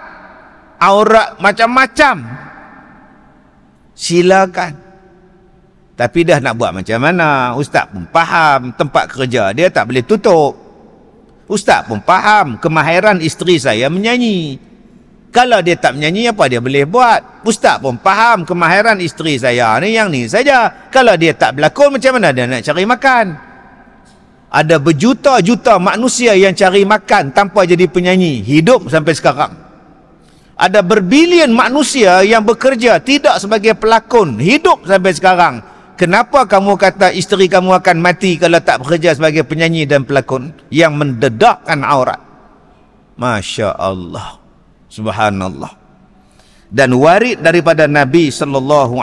Aurat macam-macam. Silakan. Tapi dah nak buat macam mana? Ustaz pun faham, tempat kerja dia tak boleh tutup. Ustaz pun faham, kemahiran isteri saya menyanyi. Kalau dia tak menyanyi, apa dia boleh buat? Ustaz pun faham, kemahiran isteri saya ni yang ni saja. Kalau dia tak berlakon, macam mana dia nak cari makan? Ada berjuta-juta manusia yang cari makan tanpa jadi penyanyi, hidup sampai sekarang. Ada berbilion manusia yang bekerja tidak sebagai pelakon, hidup sampai sekarang. Kenapa kamu kata isteri kamu akan mati kalau tak bekerja sebagai penyanyi dan pelakon yang mendedahkan aurat? Masya Allah, subhanallah. Dan warid daripada Nabi SAW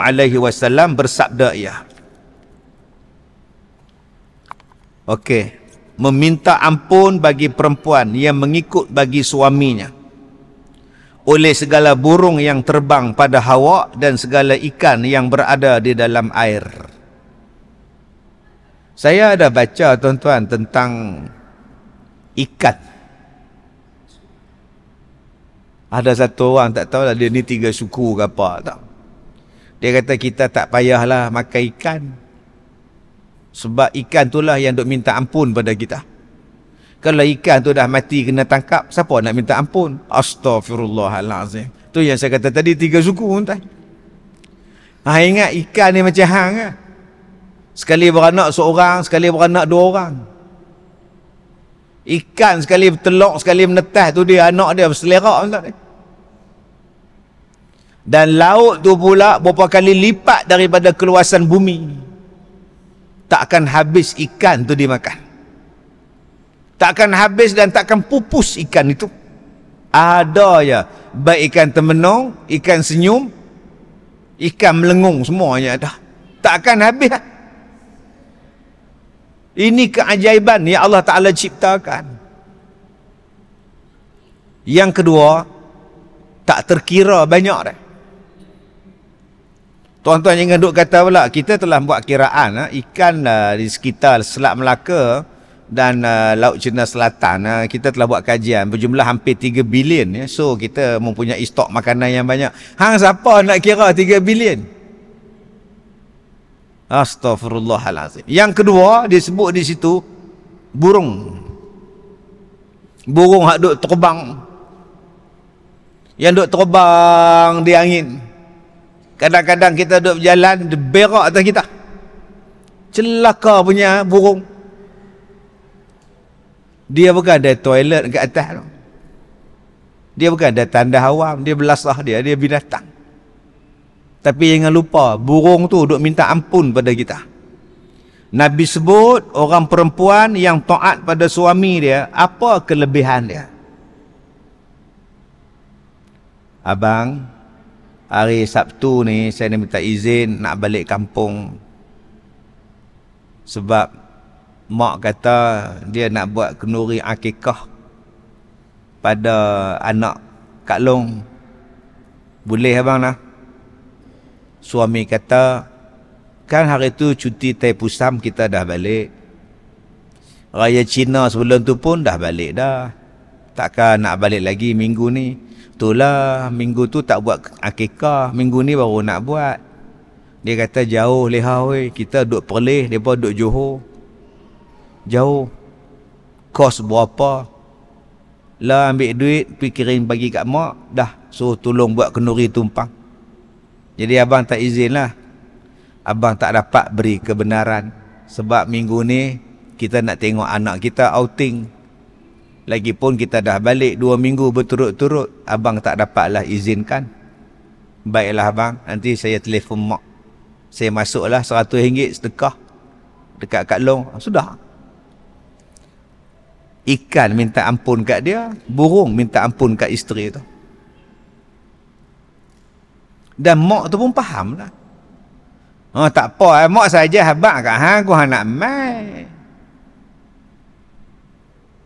bersabda ia, meminta ampun bagi perempuan yang mengikut bagi suaminya oleh segala burung yang terbang pada hawa dan segala ikan yang berada di dalam air. Saya ada baca tuan-tuan tentang ikan. Ada satu orang, tak tahulah dia ni 3 suku ke apa tak. Dia kata kita tak payahlah makan ikan. Sebab ikan itulah yang duk minta ampun pada kita. Kalau ikan tu dah mati kena tangkap, siapa nak minta ampun? Astaghfirullahalazim. Tu yang saya kata tadi 3 suku tuan. Ingat ikan ni macam hang kan? Sekali beranak seorang, sekali beranak 2 orang. Ikan sekali bertelok, sekali menetas tu dia anak dia berselerak tuan. Dan laut tu pula berapa kali lipat daripada keluasan bumi. Tak akan habis ikan tu dimakan. Tak akan habis dan tak akan pupus ikan itu. Ada ya, baik ikan temenung, ikan senyum, ikan melengung, semuanya ada. Tak akan habis. Ini keajaiban yang Allah Ta'ala ciptakan. Yang kedua, tak terkira banyak dah. Tuan-tuan jangan duk kata pula, kita telah buat kiraan ikan di sekitar Selat Melaka dan Laut Cina Selatan, kita telah buat kajian berjumlah hampir 3 bilion ya. So kita mempunyai stok makanan yang banyak. Hang siapa nak kira 3 bilion? Astaghfirullahalazim. Yang kedua disebut di situ burung. Burung hak duk terbang. Yang duk terbang di angin. Kadang-kadang kita duk berjalan, dia berak atas kita. Celaka punya burung. Dia bukan ada toilet kat atas tu. Dia bukan ada tanda awam, dia belasah dia binatang. Tapi jangan lupa, burung tu duk minta ampun pada kita. Nabi sebut orang perempuan yang taat pada suami dia, apa kelebihan dia? Abang, hari Sabtu ni saya nak minta izin nak balik kampung. Sebab mak kata dia nak buat kenduri akikah pada anak Kak Long. Boleh abang lah? Suami kata, kan hari tu cuti Tai Pusam kita dah balik. Raya Cina sebelum tu pun dah balik dah. Takkan nak balik lagi minggu ni. Itulah minggu tu tak buat akikah, minggu ni baru nak buat. Dia kata jauh leha weh, kita duduk Perlis, mereka duduk Johor. Jauh. Kos berapa? Lah ambil duit, pergi kirim bagi kat mak, dah suruh tolong buat kenduri tumpang. Jadi abang tak izin lah. Abang tak dapat beri kebenaran. Sebab minggu ni kita nak tengok anak kita outing. Lagipun kita dah balik 2 minggu berturut-turut. Abang tak dapatlah izinkan. Baiklah abang, nanti saya telefon mak. Saya masuklah RM100 sedekah dekat Kak Long. Sudah. Ikan minta ampun kat dia, burung minta ampun kat isteri tu. Dan mak tu pun faham lah. Oh, tak apa, mak saja habak kat hang, aku hang nak mai.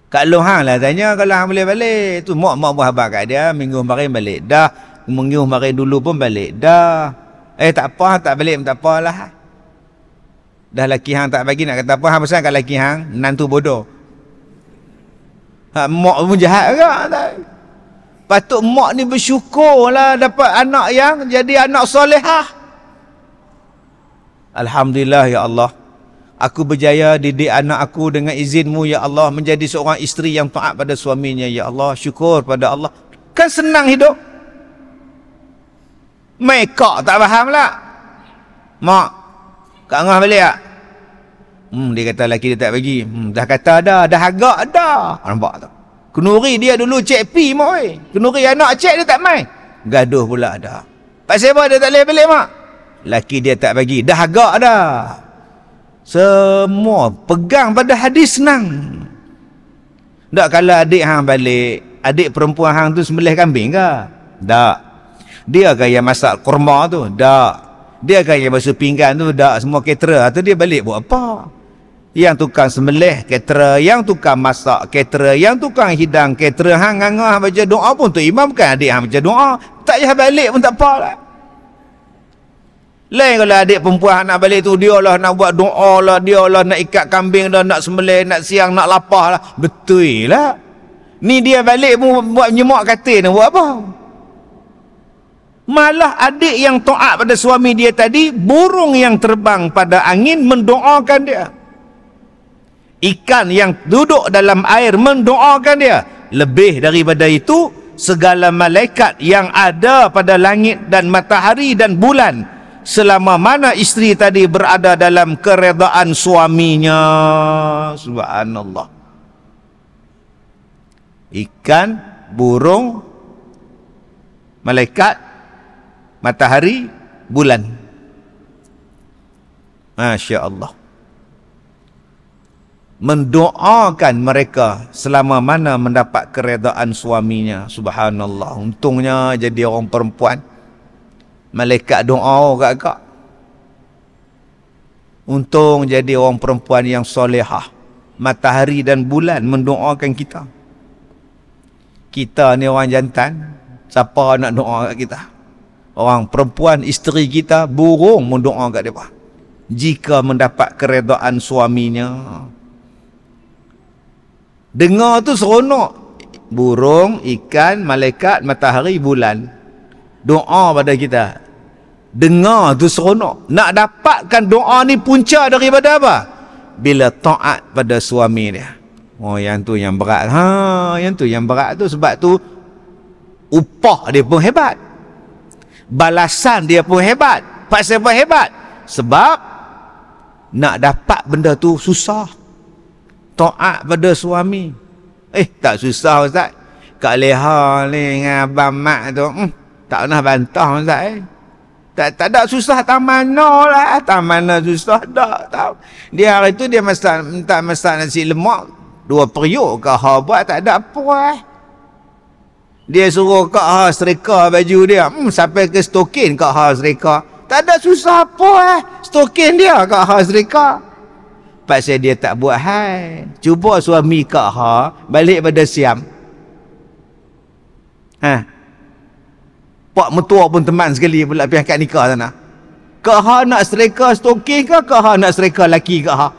Kak Long hang lah tanya kalau hang boleh balik. Tu mak pun habak kat dia, minggu kemarin balik dah. Minggu kemarin dulu pun balik dah. Tak apa, tak balik tak apalah. Dah laki hang tak bagi nak kata apa, hang pesan kat laki hang, menantu bodoh. Mak pun jahat agak. Patut mak ni bersyukurlah dapat anak yang jadi anak solehah. Alhamdulillah ya Allah. Aku berjaya didik anak aku dengan izinmu ya Allah, menjadi seorang isteri yang taat pada suaminya ya Allah. Syukur pada Allah. Kan senang hidup. Mereka tak faham lah. Mak, Kak Angah balik tak? Dia kata laki dia tak bagi. Dah kata dah agak dah. Nampak tak? Kenuri dia dulu cek pi mak oi. Kenuri anak cek dia tak mai. Gaduh pula dah. Pasal apa dia tak boleh balik mak? Laki dia tak bagi. Dah agak dah. Semua pegang pada hadis senang. Tak kalau adik hang balik, adik perempuan hang tu sembelih kambing ke? Tak. Dia kan yang masak kurma tu? Tak. Dia kan yang basuh pinggan tu? Tak. Semua caterer tu dia balik buat apa? Yang tukang sembelih caterer, yang tukang masak caterer, yang tukang hidang caterer. Hang ngangah baca doa pun tu imam kan adik hang baca doa. Tak payah balik pun tak apa lah. Lain kalau adik perempuan nak balik tu, dia lah nak buat doa lah, dia lah nak ikat kambing dah, nak sembelih, nak siang, nak lapar lah. Betul lah. Ni dia balik pun buat nyemak katil, buat apa? Malah adik yang taat pada suami dia tadi, burung yang terbang pada angin mendoakan dia. Ikan yang duduk dalam air mendoakan dia. Lebih daripada itu, segala malaikat yang ada pada langit dan matahari dan bulan, selama mana isteri tadi berada dalam keredaan suaminya. Subhanallah. Ikan, burung, malaikat, matahari, bulan. Masya Allah. Mendoakan mereka selama mana mendapat keredaan suaminya. Subhanallah. Untungnya jadi orang perempuan. Malaikat doa kat akak. Untung jadi orang perempuan yang solehah. Matahari dan bulan mendoakan kita. Kita ni orang jantan, siapa nak doa kat kita? Orang perempuan, isteri kita, burung mendoa kat dia. Jika mendapat keredaan suaminya. Dengar tu seronok. Burung, ikan, malaikat, matahari, bulan doa pada kita. Dengar tu seronok. Nak dapatkan doa ni punca daripada apa? Bila taat pada suami dia. Oh, yang tu yang berat. Yang tu yang berat tu. Sebab tu upah dia pun hebat, balasan dia pun hebat. Pasal apa hebat? Sebab nak dapat benda tu susah. Taat pada suami. Tak susah Ustaz. Kak Leha ni dengan Abang Mak tu tak pernah bantah Ustaz. Tak ada susah tak mana lah. Tak mana susah tak. Dia hari tu dia minta masak nasi lemak 2 periuk Kak Ha buat, tak ada apa. Dia suruh Kak Ha serika baju dia. Sampai ke stokin Kak Ha serika. Tak ada susah apa. Stokin dia Kak Ha serika. Pasal dia tak buat hal. Cuba suami Kak Ha balik pada Siam. Pak mertua pun teman sekali pula pergi akad nikah sana. Kak Ha nak serika stokin ke Kak Ha nak serika laki Kak Ha?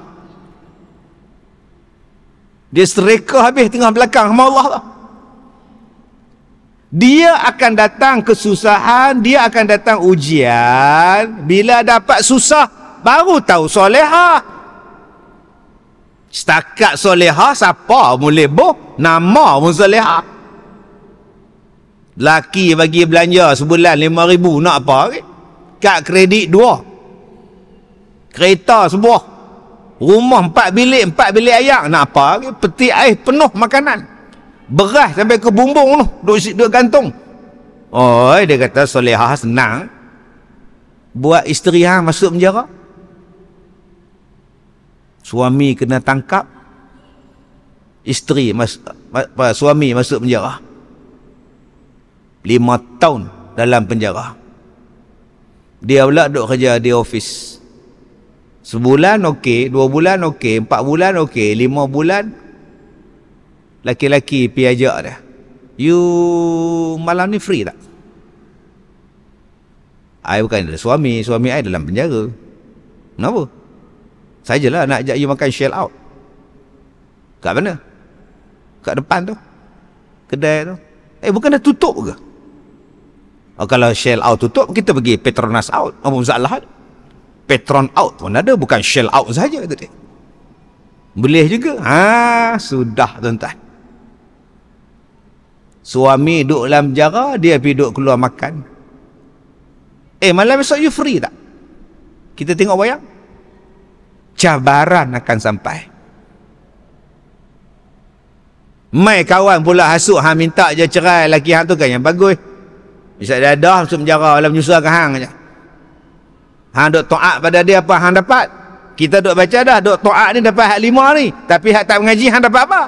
Dia serika habis tengah belakang sama Allah lah. Dia akan datang kesusahan, dia akan datang ujian. Bila dapat susah, baru tahu solehah. Setakat solehah, siapa boleh boh? Nama pun solehah. Laki bagi belanja sebulan 5,000, nak apa? Kad kredit 2. Kereta sebuah. Rumah 4 bilik ayak, nak apa? Peti air penuh makanan. Beras sampai ke bumbung tu, duduk gantung. Oh, dia kata solehah senang. Buat isteri hang masuk penjara. Suami kena tangkap. Suami masuk penjara. 5 tahun dalam penjara. Dia pula duduk kerja di office. Sebulan okey, 2 bulan okey, 4 bulan okey, 5 bulan laki-laki pergi ajak dia. You malam ni free tak? I bukan ada suami I dalam penjara. Kenapa? Sajalah nak ajak you makan shell out. Kat mana? Kat depan tu. Kedai tu. Bukan dah tutup ke? Kalau shell out tutup, kita pergi Petronas out. Apa masalah? Petron out pun ada, bukan shell out saja tu dia. Boleh juga. Sudah tuan-tuan. Suami duduk dalam penjara, dia pergi duduk keluar makan. Malam besok you free tak? Kita tengok wayang. Cabaran akan sampai. Mai kawan pula hasut, hang minta je cerai laki hang tu kan yang bagus. Bisa dadah masuk penjara, dalam menyusahkan hang je. Hang duk taat pada dia, apa hang dapat? Kita duk baca dah, duk taat ni dapat hak 5 ni. Tapi hak tak mengaji, hang dapat apa?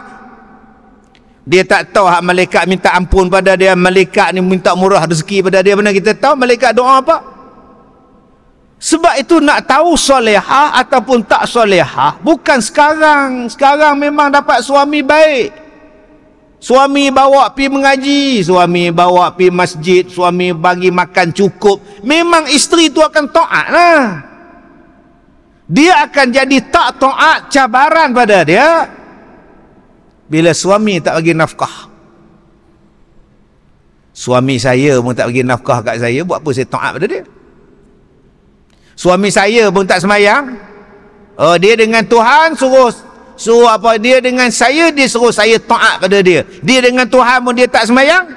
Dia tak tahu hak malaikat minta ampun pada dia, malaikat ni minta murah rezeki pada dia. Mana kita tahu malaikat doa apa? Sebab itu nak tahu solehah ataupun tak solehah bukan sekarang. Sekarang memang dapat suami baik. Suami bawa pi mengaji, suami bawa pi masjid, suami bagi makan cukup. Memang isteri tu akan taat lah. Dia akan jadi tak taat, cabaran pada dia. Bila suami tak bagi nafkah. Suami saya pun tak bagi nafkah kat saya, buat apa saya taat pada dia? Suami saya pun tak semayang. Dia dengan Tuhan suruh apa? Dia dengan saya, dia suruh saya taat pada dia. Dia dengan Tuhan pun dia tak semayang.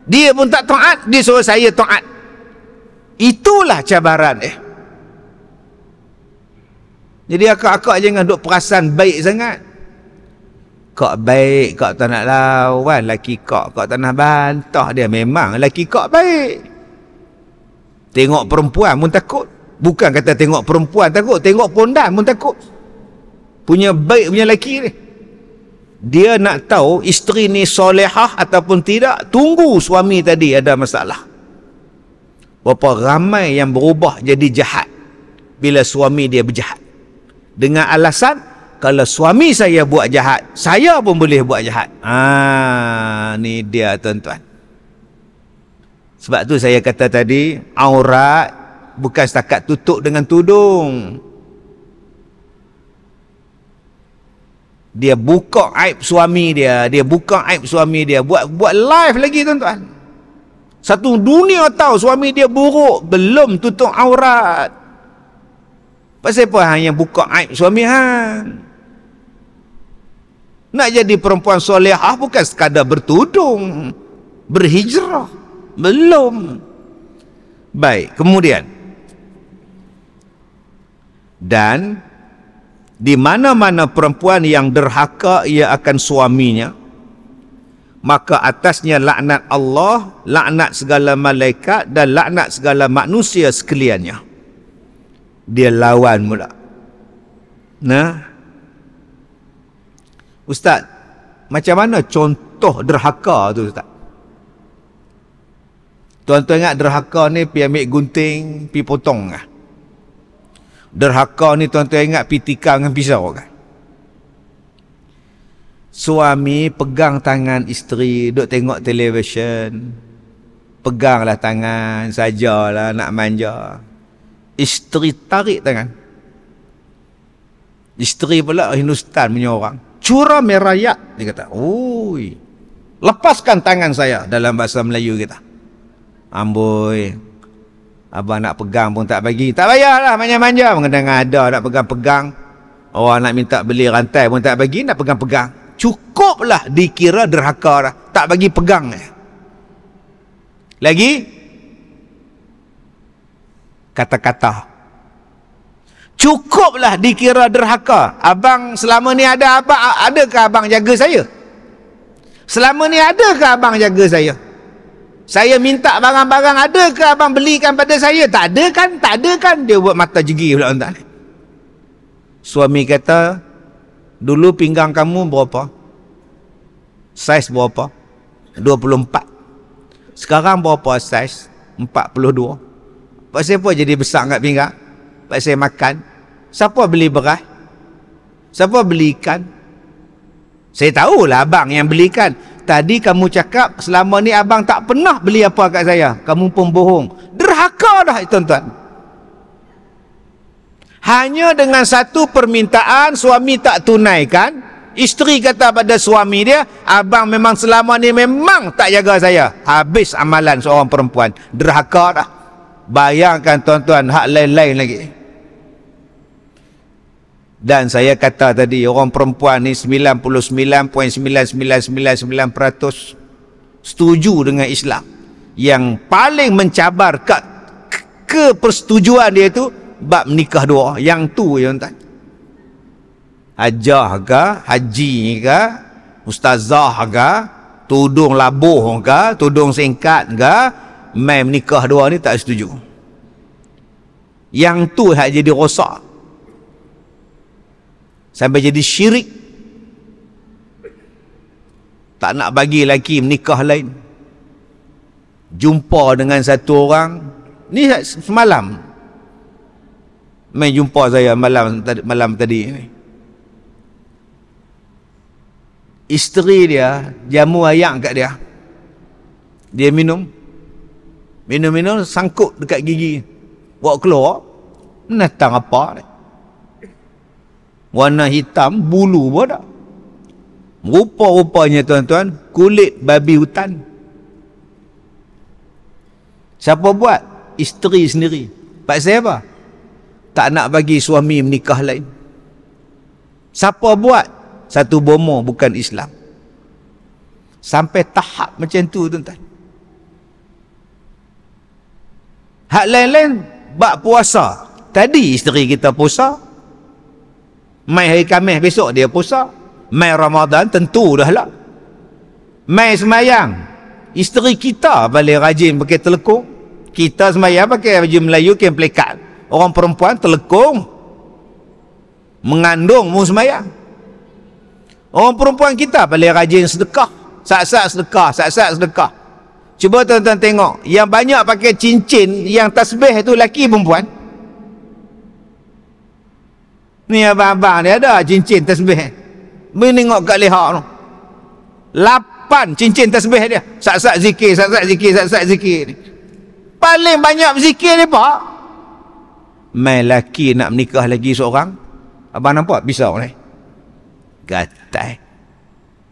Dia pun tak taat, dia suruh saya taat. Itulah cabaran Jadi akak-akak jangan duk perasan baik sangat. Kak baik, kak tak nak lawan. Laki kak tak nak bantah dia. Memang laki kak baik. Tengok perempuan pun takut. Bukan kata tengok perempuan takut, tengok pondan pun takut. Punya baik punya laki ni. Dia nak tahu isteri ni solehah ataupun tidak. Tunggu suami tadi ada masalah. Berapa ramai yang berubah jadi jahat bila suami dia berjahat. Dengan alasan, kalau suami saya buat jahat, saya pun boleh buat jahat. Ni dia tuan-tuan. Sebab tu saya kata tadi, aurat bukan setakat tutup dengan tudung. Dia buka aib suami dia, buat live lagi tuan-tuan. Satu dunia tahu suami dia buruk, belum tutup aurat. Pasal apa hang yang buka aib suami hang? Nak jadi perempuan solehah bukan sekadar bertudung, berhijrah. Belum. Baik, kemudian. Dan di mana-mana perempuan yang derhaka ia akan suaminya, maka atasnya laknat Allah, laknat segala malaikat dan laknat segala manusia sekaliannya. Dia lawan pula. Ustaz, macam mana contoh derhaka tu Ustaz? Tuan-tuan ingat derhaka ni pergi ambil gunting, pergi potong kan? Derhaka ni tuan-tuan ingat pergi tikam dengan pisau kan? Suami pegang tangan isteri, duk tengok televisyen. Peganglah tangan, sajalah nak manja. Isteri tarik tangan. Isteri pula Hindustan punya orang. Cura merayat, dia kata. Oi. Lepaskan tangan saya, dalam bahasa Melayu kita. Amboi, abang nak pegang pun tak bagi. Tak payahlah manja-manja, mengada-ngada nak pegang-pegang. Orang nak minta beli rantai pun tak bagi, nak pegang-pegang. Cukuplah dikira derhaka dah, tak bagi pegang. Lagi kata-kata, cukuplah dikira derhaka. Abang selama ni adakah abang jaga saya? Selama ni adakah abang jaga saya? Saya minta barang-barang, adakah abang belikan pada saya? Tak ada kan? Tak ada kan? Dia buat mata jegi pula tuan. Suami kata, dulu pinggang kamu berapa? Saiz berapa? 24. Sekarang berapa saiz? 42. Pasal apa jadi besar kat pinggang? Pasal makan. Siapa beli beras? Siapa beli ikan? Saya tahulah abang yang belikan. Tadi kamu cakap selama ni abang tak pernah beli apa kat saya. Kamu pun bohong. Derhaka dah tuan-tuan. Hanya dengan satu permintaan suami tak tunaikan, isteri kata pada suami dia, abang memang selama ni memang tak jaga saya. Habis amalan seorang perempuan. Derhaka dah. Bayangkan tuan-tuan, hak lain-lain lagi. Dan saya kata tadi, orang perempuan ni 99.9999% setuju dengan Islam. Yang paling mencabar kepersetujuan dia tu bab nikah dua. Yang tu ya tuan. Hajah ke, haji ke, ustazah ke, tudung labuh ke, tudung singkat ke, mai menikah dua ni tak setuju. Yang tu hak jadi rosak. Sampai jadi syirik. Tak nak bagi lelaki menikah lain. Jumpa dengan satu orang. Ni semalam. Main jumpa saya malam tadi. Isteri dia jamu ayak kat dia. Dia minum. Minum-minum sangkut dekat gigi. Bawa keluar. Menatang apa ni? Warna hitam, bulu pun tak. Rupa-rupanya tuan-tuan, kulit babi hutan. Siapa buat? Isteri sendiri. Pasal apa? Tak nak bagi suami menikah lain. Siapa buat? Satu bomo bukan Islam. Sampai tahap macam tu tuan-tuan. Hak lain-lain, bak puasa. Tadi isteri kita puasa. Mai hari Khamis besok dia puasa. Mai Ramadan tentu dah lah. Mai semayang. Isteri kita balik rajin pakai telekung. Kita semayang pakai baju Melayu kain pelikat. Orang perempuan telekung. Mengandung mu semayang. Orang perempuan kita balik rajin sedekah. Sat-sat sedekah, sat-sat sedekah. Cuba tuan-tuan tengok. Yang banyak pakai cincin, yang tasbih tu laki perempuan. Ni abang-abang dia ada cincin tasbih. Menengok kat leher tu. 8 cincin tasbih dia. Sat-sat zikir, sat-sat zikir, sat-sat zikir. Paling banyak zikir ni pak. Mai laki nak menikah lagi seorang. Abang nampak pisau ni? Gatai.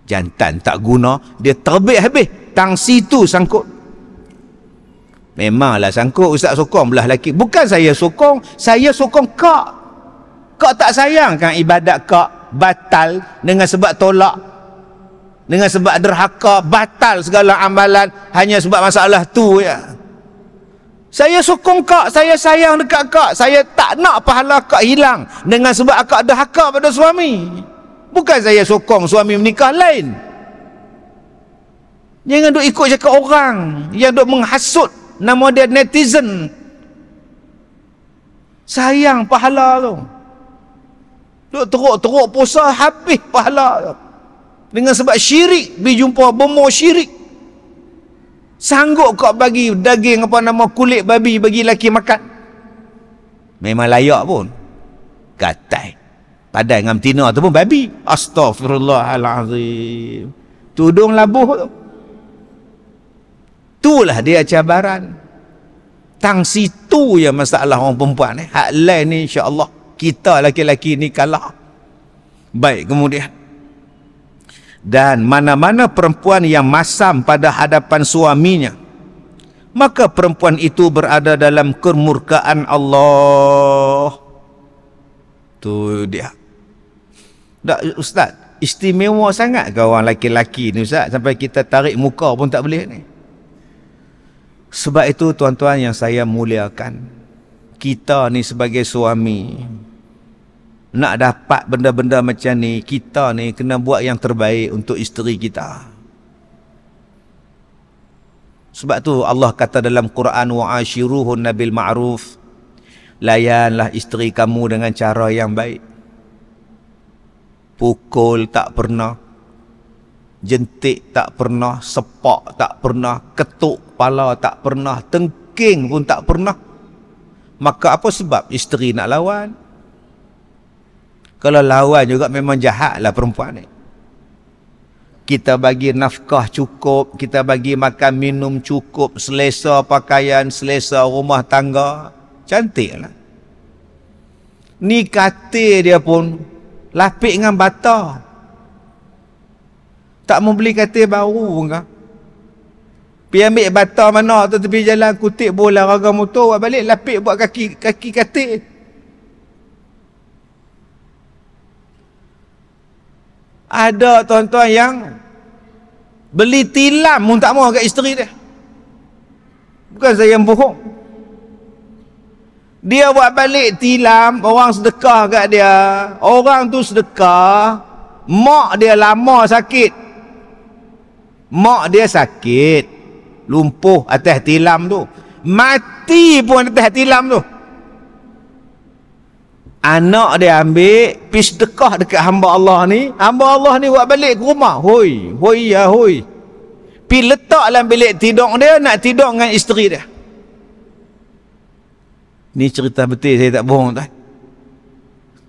Jantan tak guna. Dia terbit habis. Tang situ sangkut. Memanglah sangkut. Ustaz sokong belah laki. Bukan saya sokong. Saya sokong kak. Kak tak sayang kan ibadat kak batal dengan sebab tolak, dengan sebab derhaka, batal segala amalan hanya sebab masalah tu ya. Saya sokong kak, saya sayang dekat kak, saya tak nak pahala kak hilang dengan sebab akak derhaka pada suami. Bukan saya sokong suami menikah lain. Jangan duk ikut cakap orang yang duk menghasut nama dia netizen. Sayang pahala tu. Duk teruk-teruk puasa habis pahala. Dengan sebab syirik, berjumpa bomo syirik. Sanggup kau bagi daging apa nama kulit babi bagi laki makan. Memang layak pun. Gatai. Padahal dengan betina tu pun babi. Astaghfirullahalazim. Tudung labuh tu. Itulah dia cabaran. Tang situ ya masalah orang perempuan ni. Hak lain ni insya-Allah kita laki-laki ni kalah. Baik, kemudian Dan mana-mana perempuan yang masam pada hadapan suaminya, maka perempuan itu berada dalam kemurkaan Allah. Tu dia. Tak, Ustaz, istimewa sangat ke orang laki-laki ni Ustaz, sampai kita tarik muka pun tak boleh ni. Sebab itu tuan-tuan yang saya muliakan, kita ni sebagai suami, nak dapat benda-benda macam ni, kita ni kena buat yang terbaik untuk isteri kita. Sebab tu Allah kata dalam Quran, wa'ashiruhunna bil ma'ruf, layanlah isteri kamu dengan cara yang baik. Pukul tak pernah, jentik tak pernah, sepak tak pernah, ketuk kepala tak pernah, tengking pun tak pernah. Maka apa sebab isteri nak lawan? Kalau lawan juga memang jahatlah perempuan ni. Kita bagi nafkah cukup, kita bagi makan minum cukup, selesa pakaian, selesa rumah tangga, cantiklah. Ni katil dia pun lapik dengan bata. Tak mau beli katil baru pun kah? Pergi ambil bata mana tu tepi jalan, kutip bola raga motor, buat balik lapik buat kaki katil. Ada tuan-tuan yang beli tilam pun tak mau kat isteri dia. Bukan saya yang bohong. Dia buat balik tilam, orang sedekah kat dia. Orang tu sedekah, mak dia lama sakit. Mak dia sakit, lumpuh atas tilam tu. Mati pun atas tilam tu. Anak dia ambil, pergi sedekah dekat hamba Allah ni. Hamba Allah ni buat balik ke rumah. Hoi, hoi ya hoi. Pergi letak dalam bilik tidur dia, nak tidur dengan isteri dia. Ni cerita betul, saya tak bohong tak.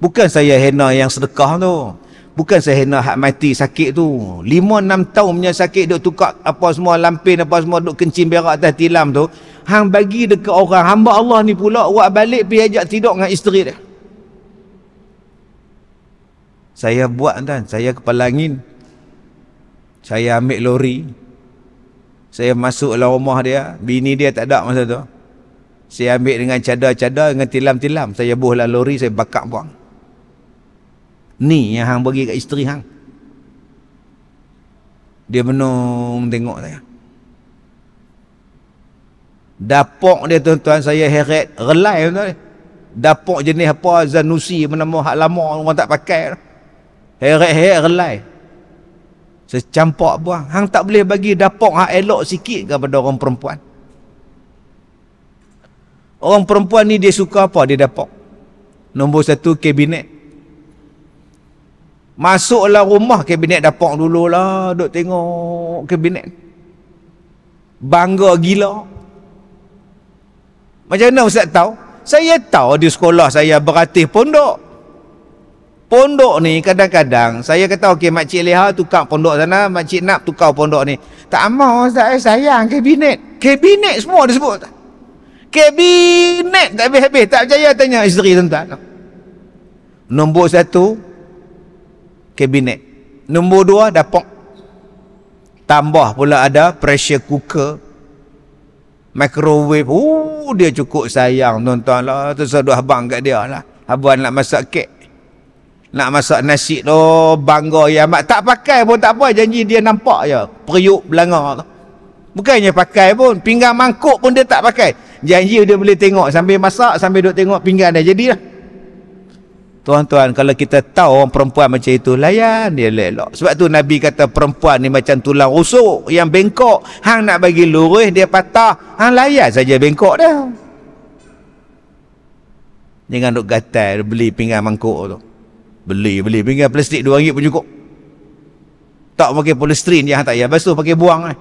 Bukan saya hina yang sedekah tu. Bukan saya hina hak mati sakit tu. 5-6 tahun punya sakit, duk tukar apa semua, lampin apa semua, duk kencing berak atas tilam tu. Hang bagi dekat orang, hamba Allah ni pula buat balik pergi ajak tidur dengan isteri dia. Saya buat kan, saya kepala angin. Saya ambil lori. Saya masuk dalam rumah dia, bini dia tak ada masa tu. Saya ambil dengan cadar-cadar, dengan tilam-tilam. Saya buh dalam lori, saya bakar buang. Ni yang hang bagi kat isteri hang. Dia menung tengok saya. Dapok dia tuan-tuan, saya heret, relai tuan-tuan. Dapok jenis apa, Zanusi, menama hak lama, orang tak pakai. Heret-heret relai. Secampak buang. Hang tak boleh bagi dapok hak elok sikit kepada orang perempuan. Orang perempuan ni dia suka apa? Dia dapok. Nombor 1, kabinet. Masuklah rumah, kabinet dapok dululah. Duk tengok kabinet. Bangga gila. Macam mana Ustaz tahu? Saya tahu di sekolah saya berlatih pondok. Pondok ni kadang-kadang saya kata okey, makcik Leha tukar pondok sana, makcik nak tukar pondok ni. Tak mau Ustaz, sayang kabinet. Kabinet semua disebut. Kabinet tak habis-habis. Tak percaya tanya isteri tuan-tuan. Nombor 1 kabinet. Nombor 2 dapur. Tambah pula ada pressure cooker, microwave. Dia cukup sayang tuan-tuan lah. Terseduh abang kat dia lah. Abang nak masak kek, nak masak nasi tu, bangga ya mak. Tak pakai pun tak apa, janji dia nampak je periuk belanga tu. Bukannya pakai pun, pinggan mangkuk pun dia tak pakai. Janji dia boleh tengok sambil masak, sambil duk tengok pinggan dia. Jadilah. Tuan-tuan, kalau kita tahu orang perempuan macam itu, layan dia elok. Sebab tu Nabi kata perempuan ni macam tulang rusuk yang bengkok. Hang nak bagi lurus, dia patah. Hang layan saja bengkok dia. Jangan duk gatal beli pinggan mangkuk tu. Beli pinggan plastik RM2 pun cukup. Tak pakai polystyrene je, hang tak payah basuh, pakai buang lah.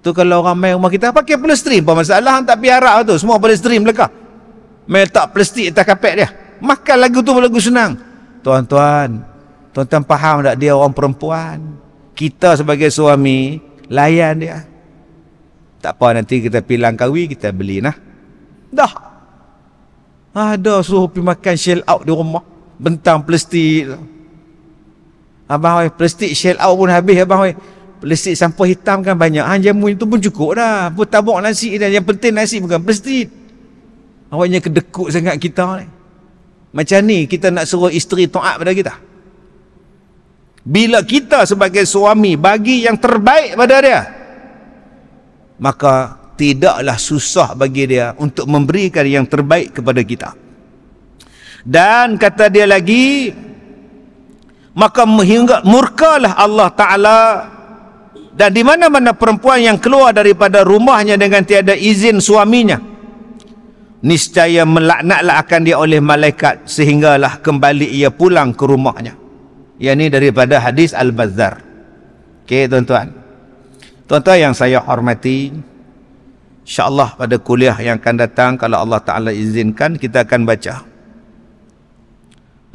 Tu kalau orang main rumah kita pakai polystyrene apa masalah? Hang tak piara tu, semua polystyrene belakang. Main letak plastik atas kapet dia. Makan lagu tu lagu senang. Tuan-tuan faham tak dia orang perempuan? Kita sebagai suami layan dia. Tak apa, nanti kita pergi Langkawi, kita beli nah. Dah. Ada suruh pergi makan shell out di rumah. Bentang plastik. Abang oi, plastik shell out pun habis abang oi. Plastik sampah hitam kan banyak. Jamu itu pun cukup dah. Pun tabuk nasi dah. Yang penting nasi bukan plastik. Awaknya kedekut sangat kita ni. Macam ni kita nak suruh isteri taat pada kita. Bila kita sebagai suami bagi yang terbaik pada dia, maka tidaklah susah bagi dia untuk memberikan yang terbaik kepada kita. Dan kata dia lagi, maka murkalah Allah Ta'ala. Dan di mana-mana perempuan yang keluar daripada rumahnya dengan tiada izin suaminya, niscaya melaknatlah akan dia oleh malaikat sehinggalah kembali ia pulang ke rumahnya. Yang ini daripada hadis Al-Bazzar. Okey tuan-tuan. Tuan-tuan yang saya hormati, insya-Allah pada kuliah yang akan datang kalau Allah Ta'ala izinkan, kita akan baca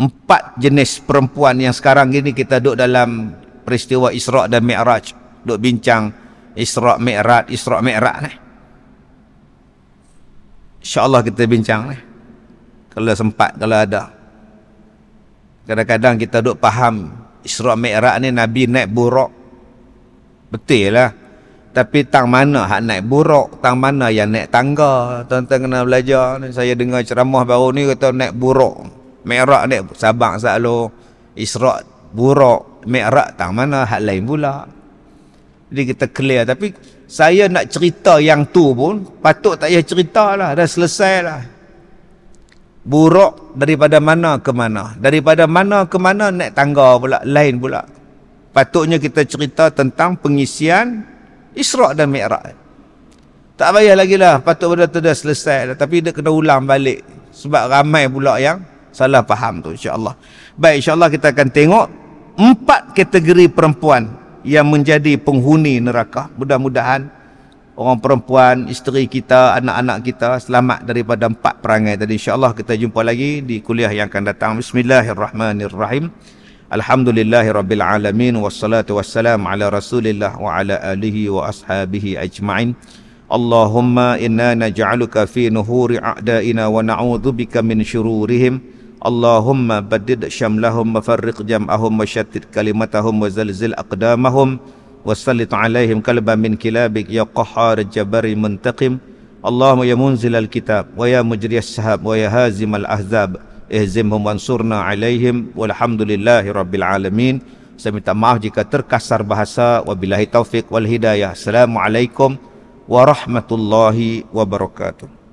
4 jenis perempuan yang sekarang ini kita duduk dalam peristiwa Isra' dan Mi'raj. Duk bincang Isra' Mi'raj ni. InsyaAllah kita bincang ni. Kalau sempat, kalau ada. Kadang-kadang kita duk faham Isra' Mi'raj ni Nabi naik buruk. Betul lah. Tapi tang mana hak naik buruk, tang mana yang naik tangga. Tuan-tuan kena belajar. Saya dengar ceramah baru ni kata naik buruk. Mi'raj naik Sabang selalu. Isra' buruk. Mi'raj tang mana hak lain pula. Jadi kita clear. Tapi saya nak cerita yang tu pun patut tak payah cerita lah. Dah selesai lah. Buruk daripada mana ke mana. Daripada mana ke mana naik tangga pula. Lain pula. Patutnya kita cerita tentang pengisian Isra' dan Mi'raj. Tak payah lagi lah. Patut benda tu dah selesai lah. Tapi dia kena ulang balik. Sebab ramai pula yang salah faham tu, insyaAllah. Baik, insyaAllah kita akan tengok 4 kategori perempuan yang menjadi penghuni neraka. Mudah-mudahan orang perempuan, isteri kita, anak-anak kita selamat daripada 4 perangai tadi. InsyaAllah kita jumpa lagi di kuliah yang akan datang. Bismillahirrahmanirrahim. Alhamdulillahirrabbilalamin. Wassalatu wassalamu ala rasulillah wa ala alihi wa ashabihi ajma'in. Allahumma inna naj'aluka fi nuhuri a'daina wa na'udzubika min syururihim. Allahumma badid syamlahum wa farriq jam'ahum wa syattid kalimatahum wa zalzil aqdamahum wa sallit alaihim kalban min kilabik ya qahhar jabari muntaqim. Allahumma ya munzil al-kitab wa ya mujri as-sahab wa ya hazim al-ahzab ihzimhum wansurna alaihim walhamdulillahi rabbil alamin. Saya minta maaf jika terkasar bahasa. Wabillahi taufiq wal hidayah. Assalamualaikum warahmatullahi wabarakatuh.